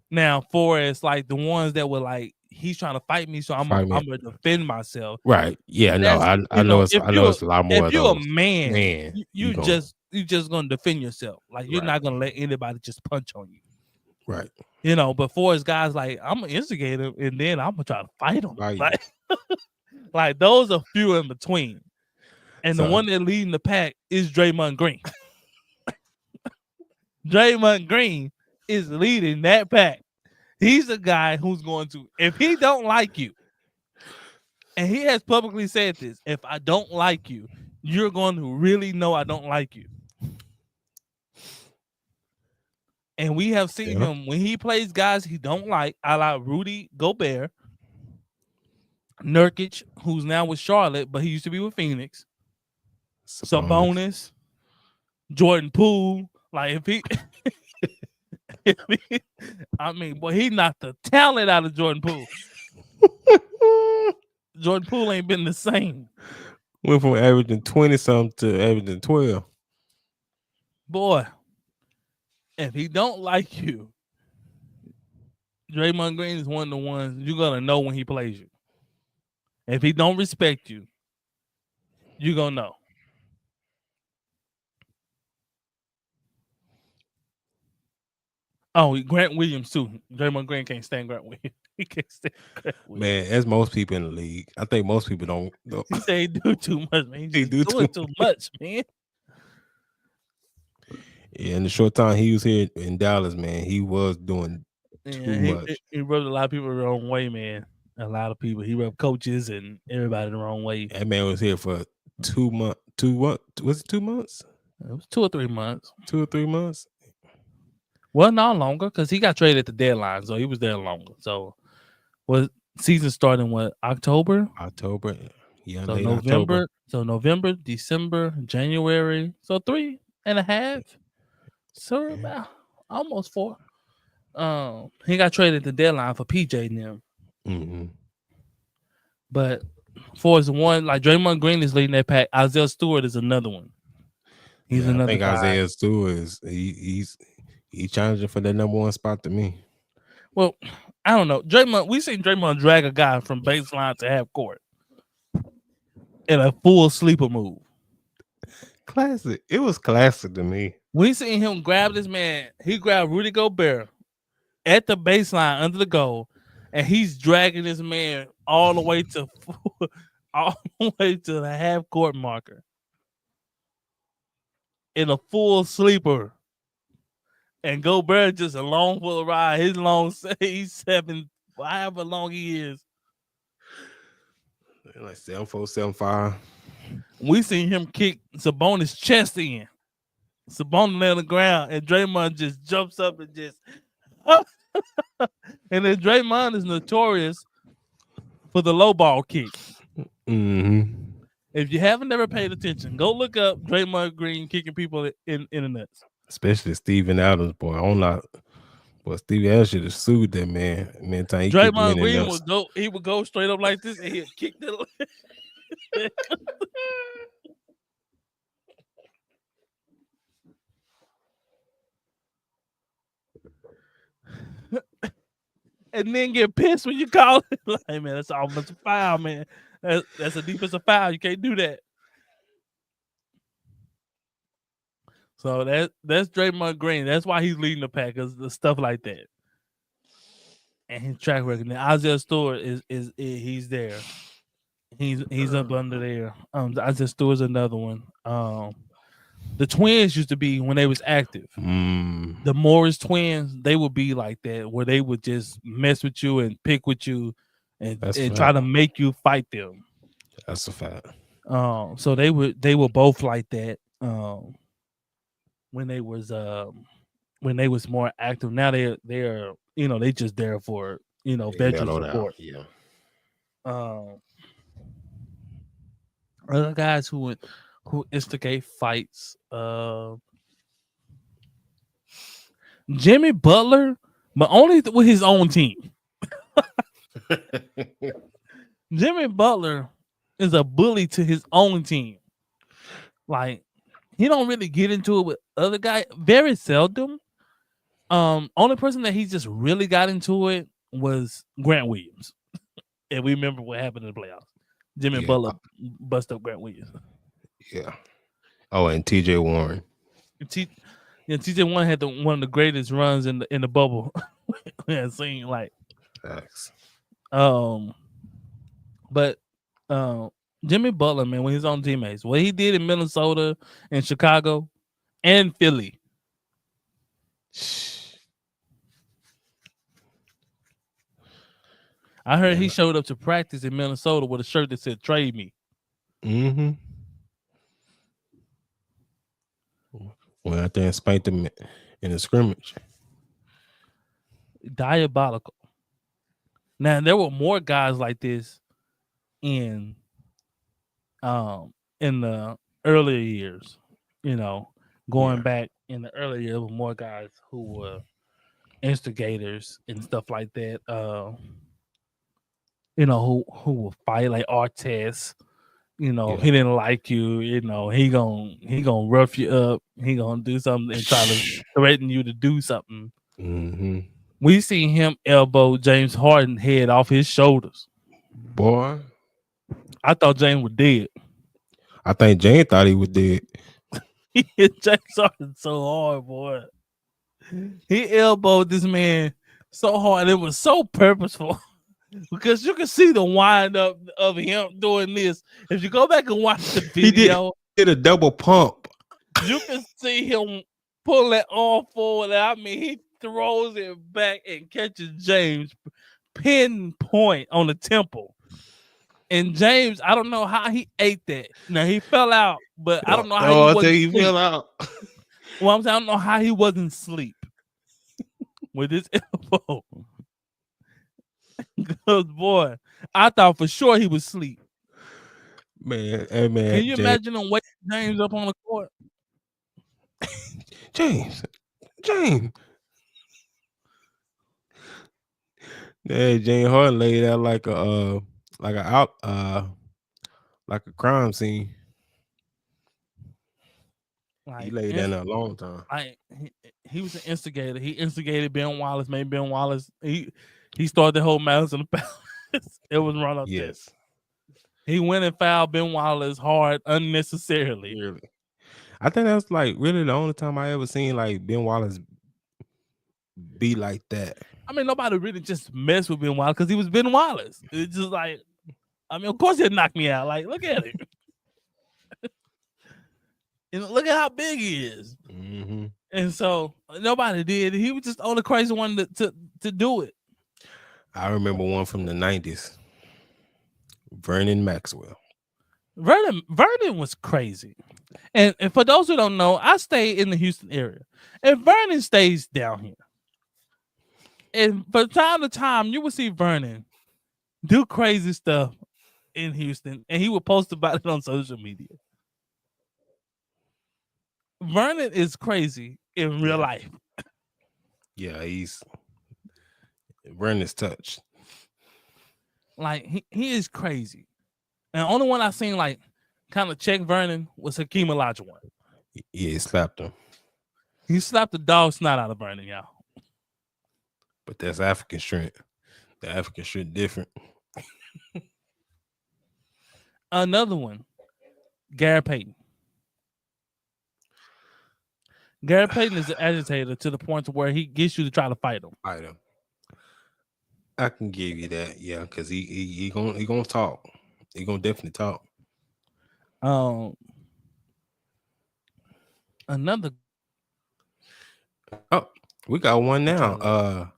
Now, for as like the ones that were like, he's trying to fight me, so I'm gonna defend myself. Right? Yeah, no, I know it's a lot more. If you're a man, you just gonna defend yourself. Like you're not gonna let anybody just punch on you. Right. But for his guys, like, I'm gonna instigate him and then I'm gonna try to fight him. Right. Like those are few in between. And the So one that leading the pack is Draymond Green. Draymond Green is leading that pack. He's the guy who's going to, if he don't like you, and he has publicly said this, if I don't like you, you're going to really know I don't like you. And we have seen him when he plays guys he don't like, a la Rudy Gobert, Nurkic, who's now with Charlotte, but he used to be with Phoenix, Sabonis, Jordan Poole. Like if he, boy, he knocked the talent out of Jordan Poole. Jordan Poole ain't been the same. Went from averaging 20-something to averaging 12. Boy, if he don't like you, Draymond Green is one of the ones you're going to know when he plays you. If he don't respect you, you're going to know. Oh, Grant Williams, too. Draymond Green can't stand Grant Williams. He can't stand Grant Williams. Man, as most people in the league. I think most people don't. He say he do too much, man. He just doing too much, man. Yeah, in the short time he was here in Dallas, man, he was doing too much. He rubbed a lot of people the wrong way, man. A lot of people. He rubbed coaches and everybody the wrong way. That man was here for 2 months. Was it 2 months? It was 2 or 3 months. 2 or 3 months? Well, not longer, because he got traded at the deadline, so he was there longer. So, season starting what, October? October, yeah. So November, October. So November, December, January. So 3.5. So about almost 4. He got traded at the deadline for PJ and them. Mm-hmm. But for as one, like Draymond Green is leading that pack. Isaiah Stewart is another one. He's another. I think guy. Isaiah Stewart is he's challenging for that number 1 spot to me. Well, I don't know. Draymond, we seen Draymond drag a guy from baseline to half court in a full sleeper move. Classic. It was classic to me. We seen him grab this man. He grabbed Rudy Gobert at the baseline under the goal, and he's dragging this man all the way to the half court marker in a full sleeper. And Gobert just along for the ride. He's 7, however long he is. Like 7'4", 7'5". We seen him kick Sabonis' chest in. Sabonis lay on the ground, and Draymond just jumps up and just. And then Draymond is notorious for the low ball kick. Mm-hmm. If you haven't never paid attention, go look up Draymond Green kicking people in the nuts. Especially Steven Adams, boy. But Steve Adams should have sued that man. Draymond Green would go straight up like this and he'd kick the. And then get pissed when you call it. Like, man, that's almost a foul, man. That's a defensive foul. You can't do that. So that's Draymond Green. That's why he's leading the pack, because the stuff like that. And his track record. Now, Isaiah Stewart is he's there. He's up under there. Isaiah Stewart's another one. The Twins used to be, when they was active, the Morris Twins, they would be like that, where they would just mess with you and pick with you and try to make you fight them. That's a fact. So they were both like that when they was more active. Now they're they just there for veteran support. Yeah. Other guys who instigate fights. Jimmy Butler, but only with his own team. Jimmy Butler is a bully to his own team. Like, he don't really get into it with other guys. Very seldom. Only person that he just really got into it was Grant Williams. And we remember what happened in the playoffs. Jimmy Butler bust up Grant Williams. Yeah. Oh, and TJ Warren. Yeah, TJ1 had one of the greatest runs in the bubble. Yeah, seen like Facts. um, but Jimmy Butler, man, when he's on teammates, what he did in Minnesota and Chicago and Philly. I heard he showed up to practice in Minnesota with a shirt that said "Trade me." Mm-hmm. Went out there and spanked him in a scrimmage. Diabolical. Now there were more guys like this in the earlier years. You know, going back in the earlier years, with more guys who were instigators and stuff like that. You know, who will fight like Artest. You know, he didn't like you. You know, he gonna rough you up. He gonna do something and try to threaten you to do something. Mm-hmm. We seen him elbow James Harden head off his shoulders. Boy, I thought James was dead. I think Jane thought he was dead. He hit James Harden so hard, boy. He elbowed this man so hard. It was so purposeful. Because you can see the wind up of him doing this. If you go back and watch the video, he did a double pump. You can see him pull that arm forward. I mean, he throws it back and catches James pinpoint on the temple. And James, I don't know how he ate that. Now he fell out, but I don't know how he wasn't asleep. Fell out. Well, I'm saying I don't know how he wasn't asleep with his elbow. Because boy, I thought for sure he was asleep. Man, hey man. Can you imagine him waking James up on the court? James. Yeah, James Harden laid out like a crime scene. Like, he laid down a long time. He was an instigator. He instigated Ben Wallace, made Ben Wallace. He started the whole Mavs in the Palace. It was run up there. He went and fouled Ben Wallace hard unnecessarily. Really? I think that's like really the only time I ever seen like Ben Wallace be like that. I mean, nobody really just messed with Ben Wallace because he was Ben Wallace. It's just like, I mean, of course he'd knock me out. Like, look at him. And look at how big he is. Mm-hmm. And so nobody did. He was just the only crazy one to do it. I remember one from the 90s. Vernon Maxwell. Vernon was crazy. And for those who don't know, I stay in the Houston area. And Vernon stays down here. And from time to time, you will see Vernon do crazy stuff in Houston. And he would post about it on social media. Vernon is crazy in real life. Yeah, Vernon's touched. Like, he is crazy. And the only one I seen, like, kind of check Vernon was Hakeem Olajuwon. Yeah, he slapped him. He slapped the dog snot out of Vernon, y'all. But that's African strength. The African strength different. Another one, Gary Payton. Gary Payton is an agitator to the point to where he gets you to try to fight him. I can give you that, yeah, because he gonna talk. He gonna definitely talk. Another. Oh, we got one now.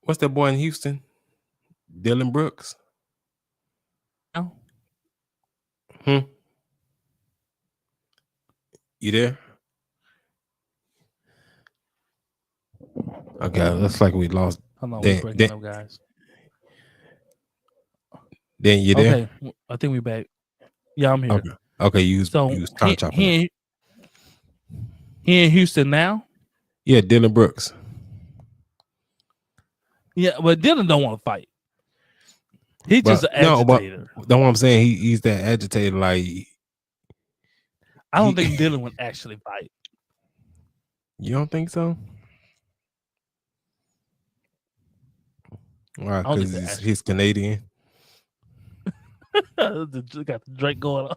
What's that boy in Houston? Dylan Brooks. Oh. You there? Okay, looks like we lost. Hold on, we're breaking up, guys. Then you there? Okay, I think we're back. Yeah, I'm here. Okay, you was kind of chopping. He in Houston now? Yeah, Dylan Brooks. Yeah, but Dylan don't want to fight. He's just an agitator. No, what I'm saying, he's that agitator. Like, I don't think Dylan would actually fight. You don't think so? Why? Because he's Canadian. Got the Drake going on.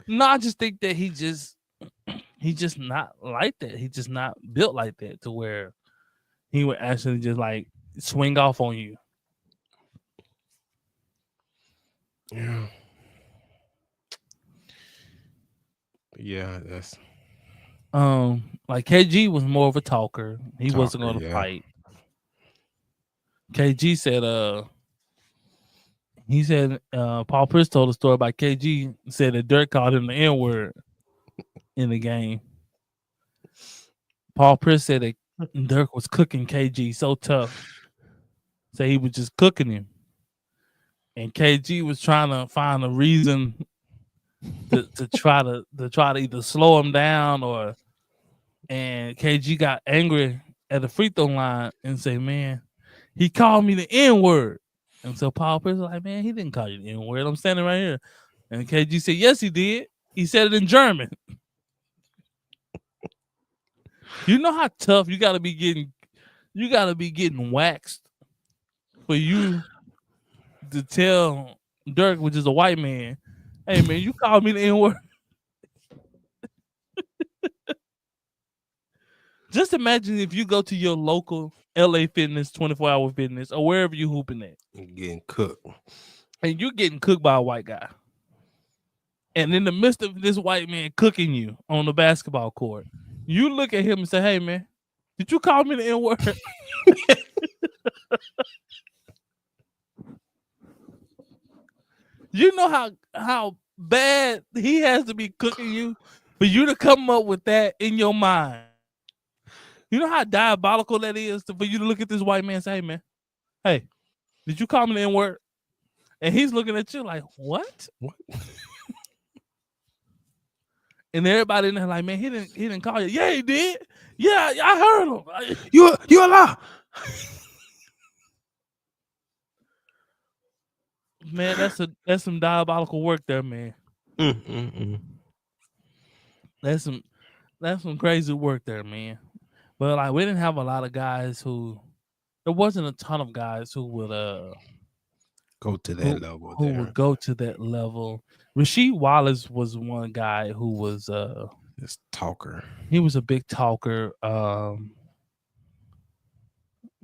No, I just think that he just he's just not like that. He's just not built like that to where he would actually just like swing off on you. Yeah. Yeah, that's Like KG was more of a talker. He wasn't talker. going to Yeah. fight. KG said, he said, Paul Pierce told a story about KG. Said that Dirk called him the N word in the game. Paul Pierce said that Dirk was cooking KG so tough. So he was just cooking him. And KG was trying to find a reason to try to either slow him down or, and KG got angry at the free throw line and say, man, he called me the N word. And so Paul Pierce was like, man, he didn't call you the N word. I'm standing right here. And KG said, yes, he did. He said it in German. You know how tough you gotta be getting waxed for you to tell Dirk, which is a white man, hey man, you called me the N-word. Just imagine if you go to your local LA Fitness, 24-hour fitness, or wherever you hooping at. You're getting cooked. And you're getting cooked by a white guy. And in the midst of this white man cooking you on the basketball court, you look at him and say, hey man, did you call me the N-word? You know how bad he has to be cooking you for you to come up with that in your mind. You know how diabolical that is for you to look at this white man and say, hey man, hey, did you call me the N-word? And he's looking at you like, what? What? And everybody in there like, man, he didn't call you. Yeah, he did. Yeah, I heard him. You a lie. Man, that's some diabolical work there, man. That's some crazy work there, man. But like we didn't have a lot of guys there wasn't a ton of guys who would go to that level. Who would go to that level. Rasheed Wallace was one guy who was this talker. He was a big talker.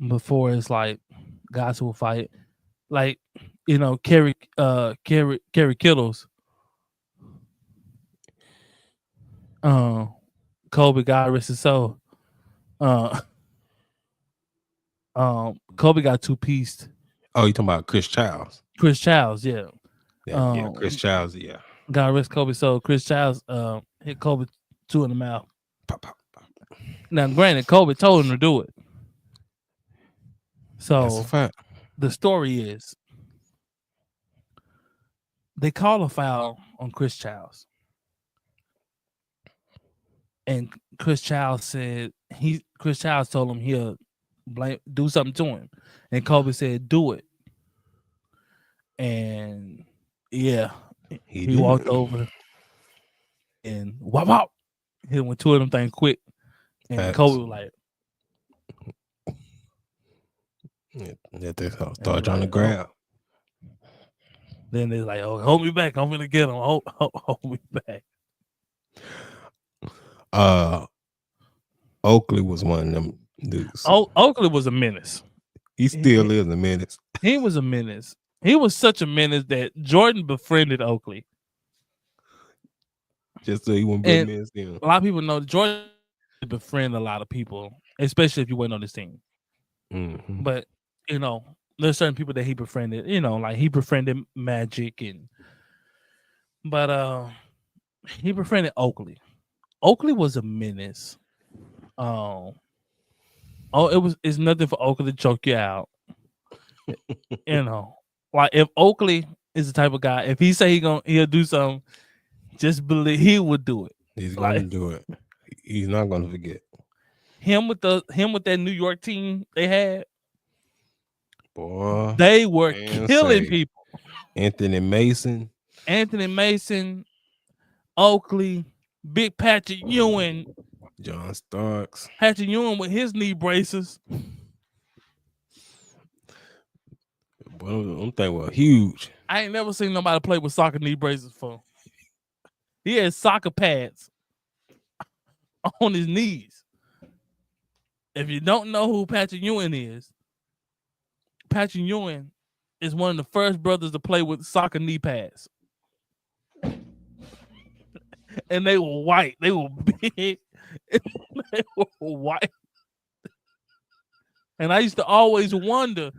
Before it's like guys who will fight, like Kerry Kittles. Kobe, God rest his soul. Kobe got two-pieced. Oh, you talking about Chris Childs? Chris Childs, yeah. Yeah, Chris Childs, yeah. God rest Kobe's soul. Chris Childs hit Kobe 2 in the mouth. Pop, pop, pop. Now, granted, Kobe told him to do it. So that's a fact. The story is they call a foul on Chris Childs. And Chris Childs told him he'll do something to him. And Kobe said, do it. And yeah, he walked over and wop, hit him with 2 of them things quick. And Kobe was like, they start trying to grab. Then they're like, oh, hold me back. I'm gonna get him. Hold me back. Oakley was one of them dudes. Oakley was a menace. He still is a menace. He was a menace. He was such a menace that Jordan befriended Oakley. Just so he wouldn't be a menace. A lot of people know Jordan befriend a lot of people, especially if you went on this team. Mm-hmm. But there's certain people that he befriended. Like he befriended Magic but he befriended Oakley. Oakley was a menace. It's nothing for Oakley to choke you out. Like if Oakley is the type of guy, if he say he'll do something, just believe he would do it. He's gonna do it. He's not gonna forget. Him with that New York team they had, boy, they were killing people. Anthony Mason, Oakley, Big Patrick Ewing, John Starks. Patrick Ewing with his knee braces. Boy, them things were huge. I ain't never seen nobody play with soccer knee braces before. He had soccer pads. on his knees. If you don't know who Patrick Ewing is one of the first brothers to play with soccer knee pads. And they were white. They were big. They were white. And I used to always wonder,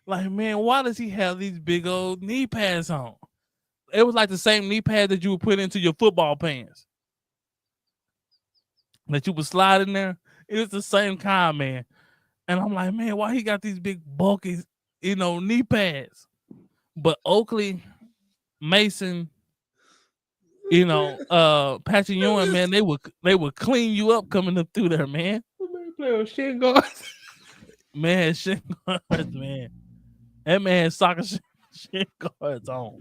like, man, why does he have these big old knee pads on? It was like the same knee pad that you would put into your football pants. That you would slide in there. It was the same kind, man. And I'm like, man, why he got these big bulky, knee pads? But Oakley, Mason, Patrick Ewing, man, they would clean you up coming up through there, man. Play on shin guards. Man, shin guards, man. That man had soccer shin guards on.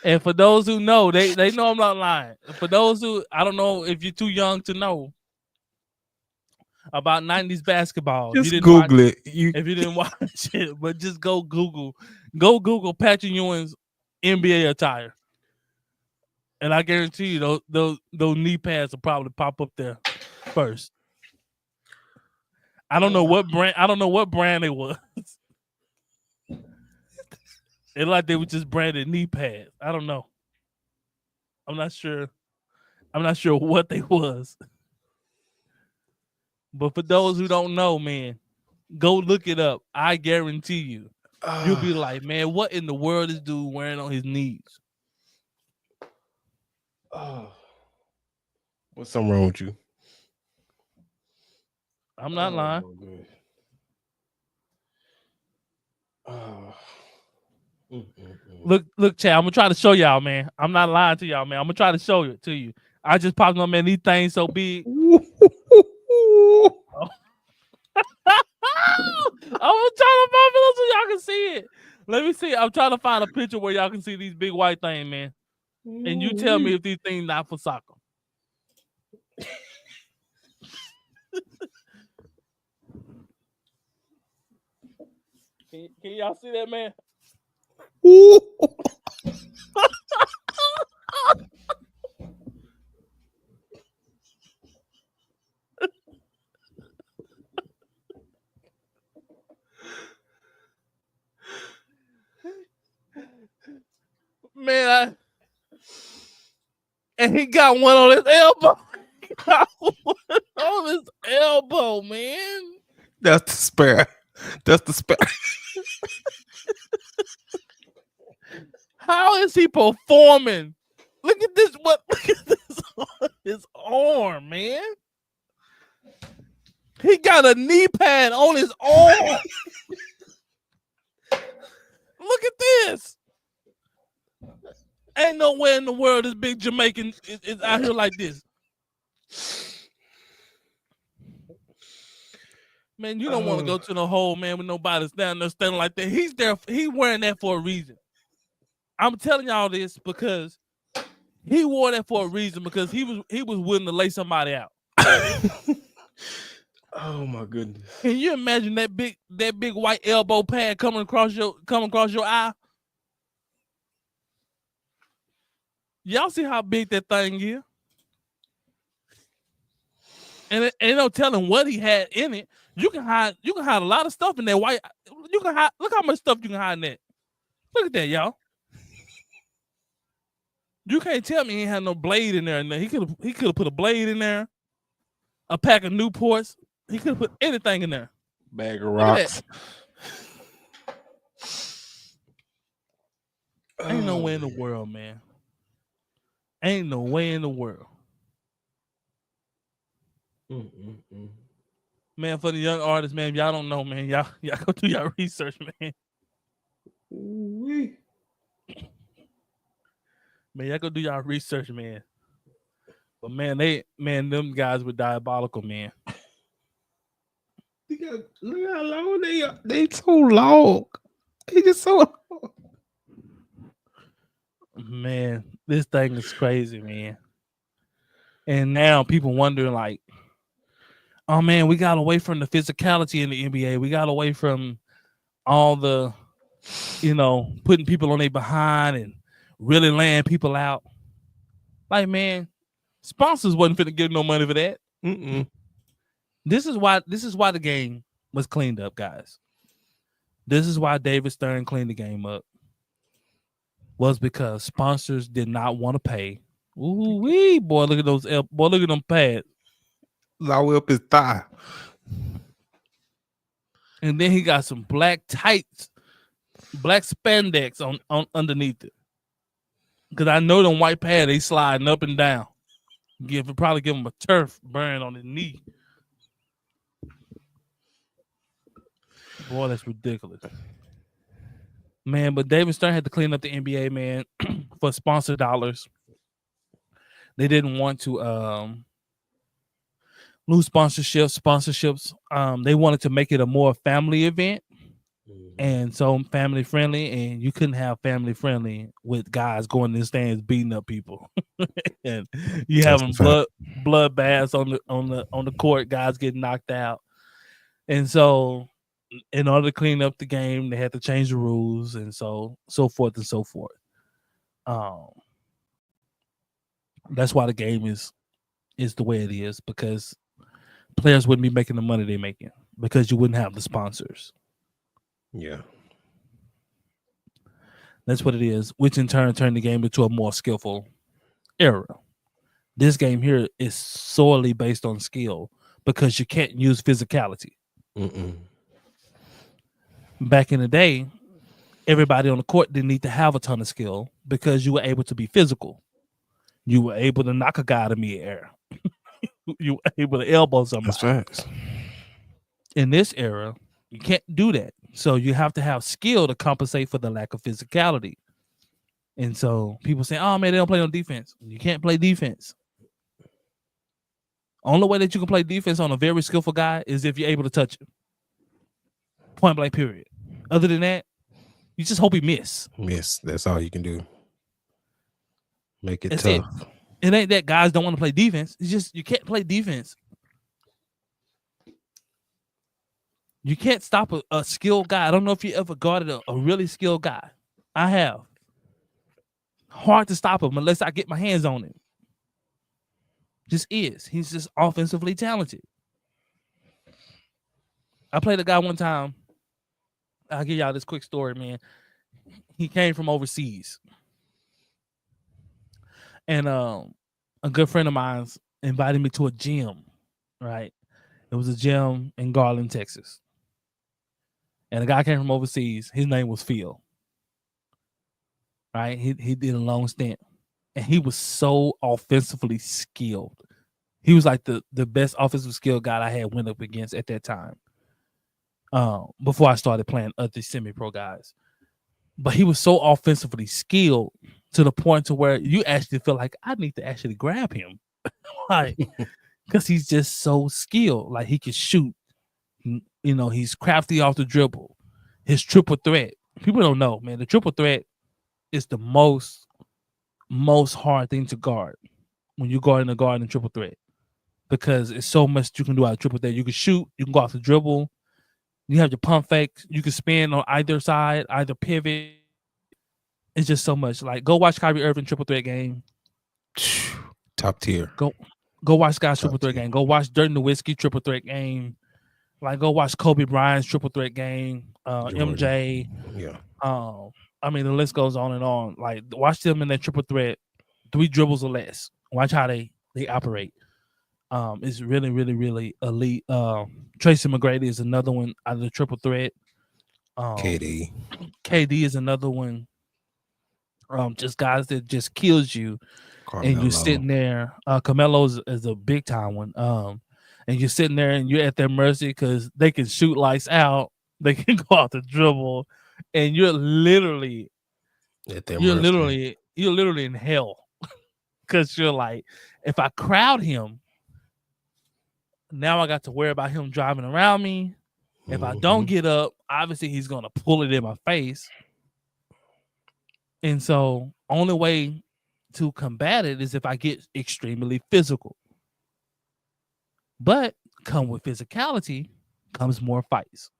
And for those who know, they know I'm not lying. For those who, I don't know if you're too young to know about 90s basketball. Just Google it. If you didn't watch it, but just go Google Patrick Ewing's NBA attire. And I guarantee you those knee pads will probably pop up there first. I don't know what brand it was. It like they were just branded knee pads. I don't know. I'm not sure what they was. But for those who don't know, man, go look it up. I guarantee you, you'll be like, man, what in the world is dude wearing on his knees? What's something wrong with you? I'm not lying. Look, Chad, I'm gonna try to show y'all, man. I'm not lying to y'all, man. I'm gonna try to show it to you. I just popped on, man. These things so big. I'm trying to pop it up so y'all can see it. Let me see. I'm trying to find a picture where y'all can see these big white things, man. And you tell me if these things not for soccer. Can y'all see that, man? Man, and he got one on his elbow. On his elbow, man. That's the spare. How is he performing? Look at this. Look at this on his arm, man. He got a knee pad on his arm. Look at this. Ain't nowhere in the world this big Jamaican is out here like this. Man, you don't want to go to the hole, man, with nobody standing like that. He's there. He's wearing that for a reason. I'm telling y'all this because he wore that for a reason because he was willing to lay somebody out. Oh my goodness! Can you imagine that big white elbow pad coming across your eye? Y'all see how big that thing is? And it ain't no telling what he had in it. You can hide a lot of stuff in that white. You can hide. Look how much stuff you can hide in that. Look at that, y'all. You can't tell me he ain't had no blade in there. He could have put a blade in there, a pack of Newports. He could have put anything in there. Bag of rocks. Ain't no way in the world, man. Ain't no way in the world. Man, for the young artists, man, y'all don't know, man. Y'all go do y'all research, man. Man, y'all go do y'all research, man. But man, them guys were diabolical, man. Look how long they are. They so long. They just so long. Man, this thing is crazy, man. And now people wondering, like, oh man, we got away from the physicality in the NBA. We got away from all the, putting people on their behind and really laying people out. Like, man, Sponsors wasn't finna give no money for that. Mm-mm. This is why the game was cleaned up, guys. This is why David Stern cleaned the game up. Was because sponsors did not want to pay. Ooh wee, boy! Look at those, boy! Look at them pads. Low up his thigh. And then he got some black tights, black spandex on underneath it. Because I know them white pads, they sliding up and down. Probably give him a turf burn on his knee. Boy, that's ridiculous. Man, but David Stern had to clean up the NBA, man, for sponsor dollars. They didn't want to lose sponsorships. They wanted to make it a more family event. And so family friendly, and you couldn't have family friendly with guys going in the stands beating up people, and you having blood baths on the court, guys getting knocked out. And so, in order to clean up the game, they had to change the rules, and so forth and so forth. That's why the game is the way it is, because players wouldn't be making the money they're making because you wouldn't have the sponsors. Yeah. That's what it is, which in turn turned the game into a more skillful era. This game here is solely based on skill because you can't use physicality. Mm-mm. Back in the day, everybody on the court didn't need to have a ton of skill because you were able to be physical. You were able to knock a guy out of mid-air. You were able to elbow somebody. That's facts. In this era, you can't do that. So you have to have skill to compensate for the lack of physicality. And so people say, oh, man, they don't play on defense. You can't play defense. Only way that you can play defense on a very skillful guy is if you're able to touch him. Point blank, period. Other than that, you just hope he miss. That's all you can do. Make it That's tough. It ain't that guys don't want to play defense. It's just you can't play defense. You can't stop a skilled guy. I don't know if you ever guarded a really skilled guy. I have. Hard to stop him unless I get my hands on him. Just is. He's just offensively talented. I played a guy one time. I'll give y'all this quick story, man. He came from overseas. And a good friend of mine invited me to a gym, right? It was a gym in Garland, Texas. And a guy came from overseas. His name was Phil. Right? He did a long stint. And he was so offensively skilled. He was like the best offensive skill guy I had went up against at that time. Before I started playing other semi-pro guys. But he was so offensively skilled to the point to where you actually feel like I need to actually grab him. Like, because he's just so skilled. Like, he can shoot. You know, he's crafty off the dribble. His triple threat. People don't know, man. The triple threat is the most hard thing to guard when you're guarding a guard in triple threat. Because it's so much you can do out of triple threat. You can shoot. You can go off the dribble. You have your pump fake. You can spin on either side, either pivot. It's just so much. Like, go watch Kyrie Irving triple threat game. Top tier. Go watch Scott's triple threat game. Go watch Dirk Nowitzki triple threat game. Like, go watch Kobe Bryant's triple threat game. MJ. Yeah. I mean, the list goes on and on. Like, watch them in that triple threat, 3 dribbles or less. Watch how they operate. It's really, really, really elite. Tracy McGrady is another one out of the triple threat. KD is another one. Just guys that just kills you. Carmelo. And you're sitting there. Carmelo is a big time one. And you're sitting there and you're at their mercy because they can shoot lights out. They can go out the dribble, and you're literally at their mercy. You're literally in hell because you're like, if I crowd him, now I got to worry about him driving around me. If I don't get up, obviously he's going to pull it in my face. And so only way to combat it is if I get extremely physical. But come with physicality comes more fights.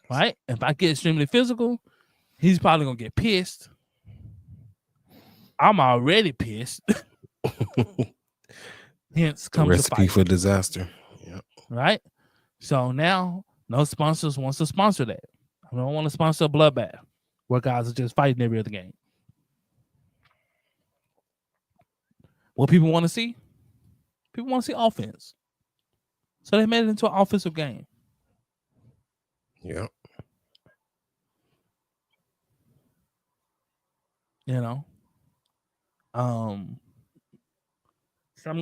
Right? If I get extremely physical, he's probably going to get pissed. I'm already pissed. Hence The comes the recipe fight, for disaster. Yeah. right? So now no sponsors wants to sponsor that. I don't want to sponsor a bloodbath where guys are just fighting every other game. What people want to see? People want to see offense. So they made it into an offensive game. Yeah. You know, um,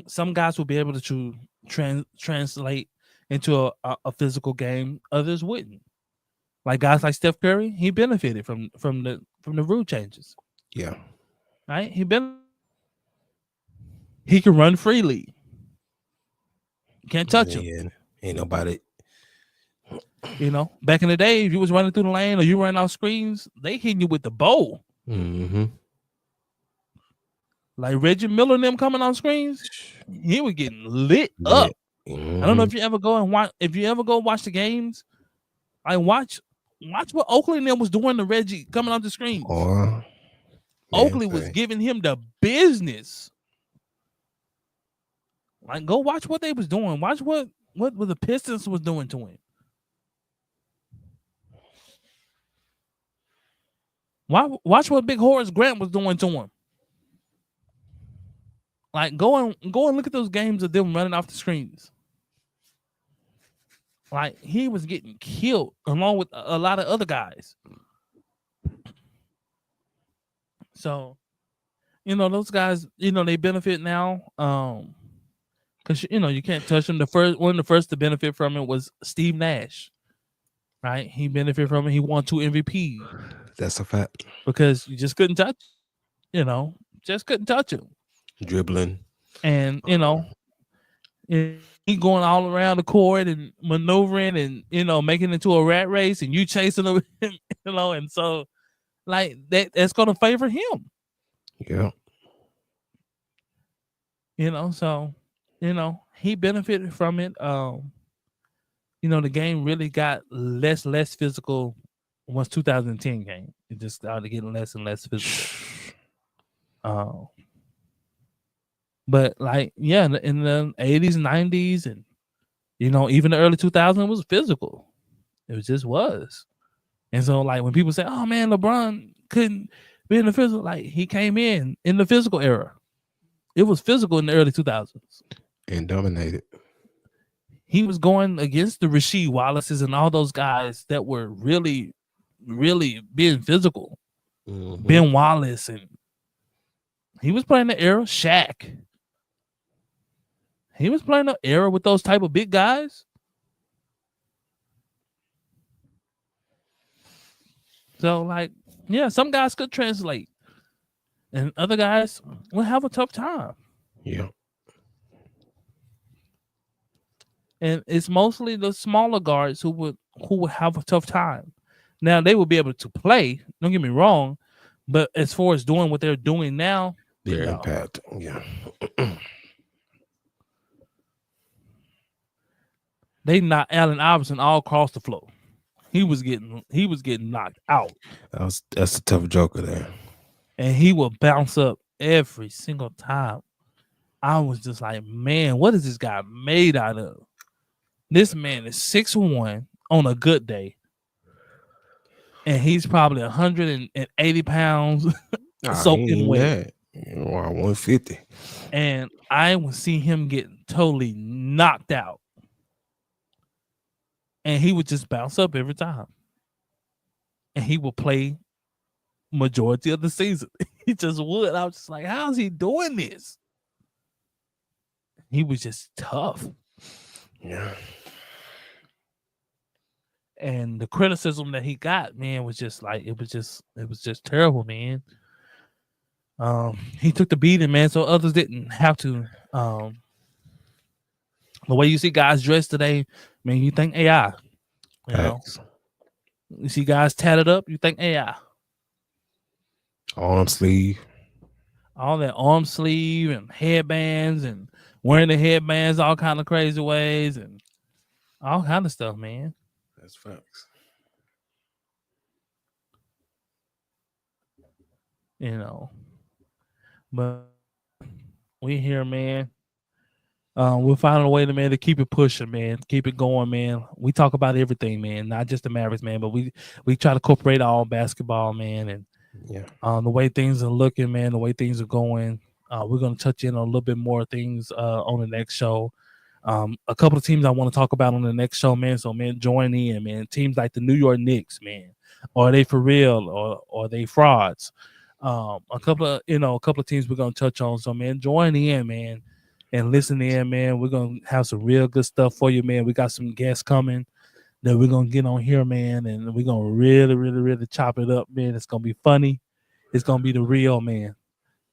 some guys will be able to translate into a physical game. Others wouldn't. Like guys like Steph Curry, he benefited from the rule changes. Yeah. Right? He can run freely. Can't touch him. And ain't nobody. You know, back in the day, if you was running through the lane or you running off screens, they hitting you with the bow. Mm-hmm. Like Reggie Miller and them coming on screens, he was getting lit up. Lit. Mm-hmm. I don't know if you ever go and watch. If you ever go watch the games, I watch what Oakley and them was doing to Reggie coming off the screens. Or Oakley was giving him the business. Like, go watch what they was doing. Watch what the Pistons was doing to him. Watch what Big Horace Grant was doing to him. Like, go and look at those games of them running off the screens. Like, he was getting killed along with a lot of other guys. So, those guys, they benefit now. Because you can't touch them. One of the first to benefit from it was Steve Nash. Right? He benefited from it. He won 2 MVP. That's a fact. Because you just couldn't touch, just couldn't touch him. Dribbling. And, he going all around the court and maneuvering and, making it into a rat race and you chasing him, and so like that's going to favor him. Yeah. So, he benefited from it. The game really got less physical once 2010 came. It just started getting less and less physical. But like, yeah, in the 80s, 90s, and even the early 2000s was physical. It just was. And so like when people say, "Oh man, LeBron couldn't be in the physical," like he came in the physical era. It was physical in the early 2000s and dominated. He was going against the Rasheed Wallaces and all those guys that were really, really being physical. Mm-hmm. Ben Wallace, and he was playing the era. Shaq. He was playing the era with those type of big guys. So, like, yeah, some guys could translate, and other guys will have a tough time. Yeah. And it's mostly the smaller guards who would have a tough time. Now they will be able to play. Don't get me wrong, but as far as doing what they're doing now, their impact, yeah. They knocked Allen Iverson all across the floor. He was getting knocked out. That's a tough joker there. And he will bounce up every single time. I was just like, man, what is this guy made out of? This man is 6'1" on a good day. And he's probably 180 pounds soaking wet. 150. And I would see him get totally knocked out. And he would just bounce up every time. And he would play majority of the season. He just would. I was just like, how's he doing this? He was just tough. Yeah. And the criticism that he got, man, was just like, it was just terrible, man. He took the beating, man, so others didn't have to. The way you see guys dressed today, man, you think AI. You know? You see guys tatted up, you think AI. Arm sleeve. All that arm sleeve and headbands and wearing the headbands all kind of crazy ways and all kind of stuff, man. That's facts. But We here, man. We're finding a way to keep it pushing, man. Keep it going, man. We talk about everything, man. Not just the Mavericks, man, but we try to incorporate all basketball, man, and Yeah. the way things are looking, man, the way things are going. We're gonna touch in on a little bit more things on the next show. A couple of teams I want to talk about on the next show, man. So, man, join in, man. Teams like the New York Knicks, man. Are they for real or are they frauds? A couple of teams we're gonna touch on. So, man, join in, man, and listen in, man. We're gonna have some real good stuff for you, man. We got some guests coming that we're gonna get on here, man, and we're gonna really, really, really chop it up, man. It's gonna be funny. It's gonna be the real, man.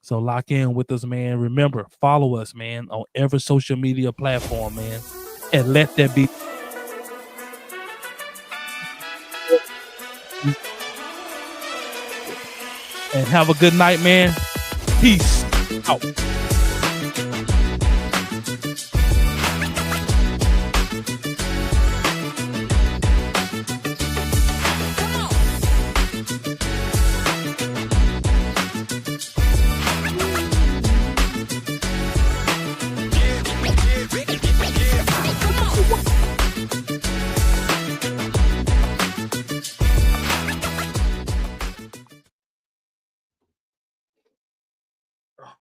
So lock in with us, man. Remember, follow us, man, on every social media platform, man. And let that be. And have a good night, man. Peace out.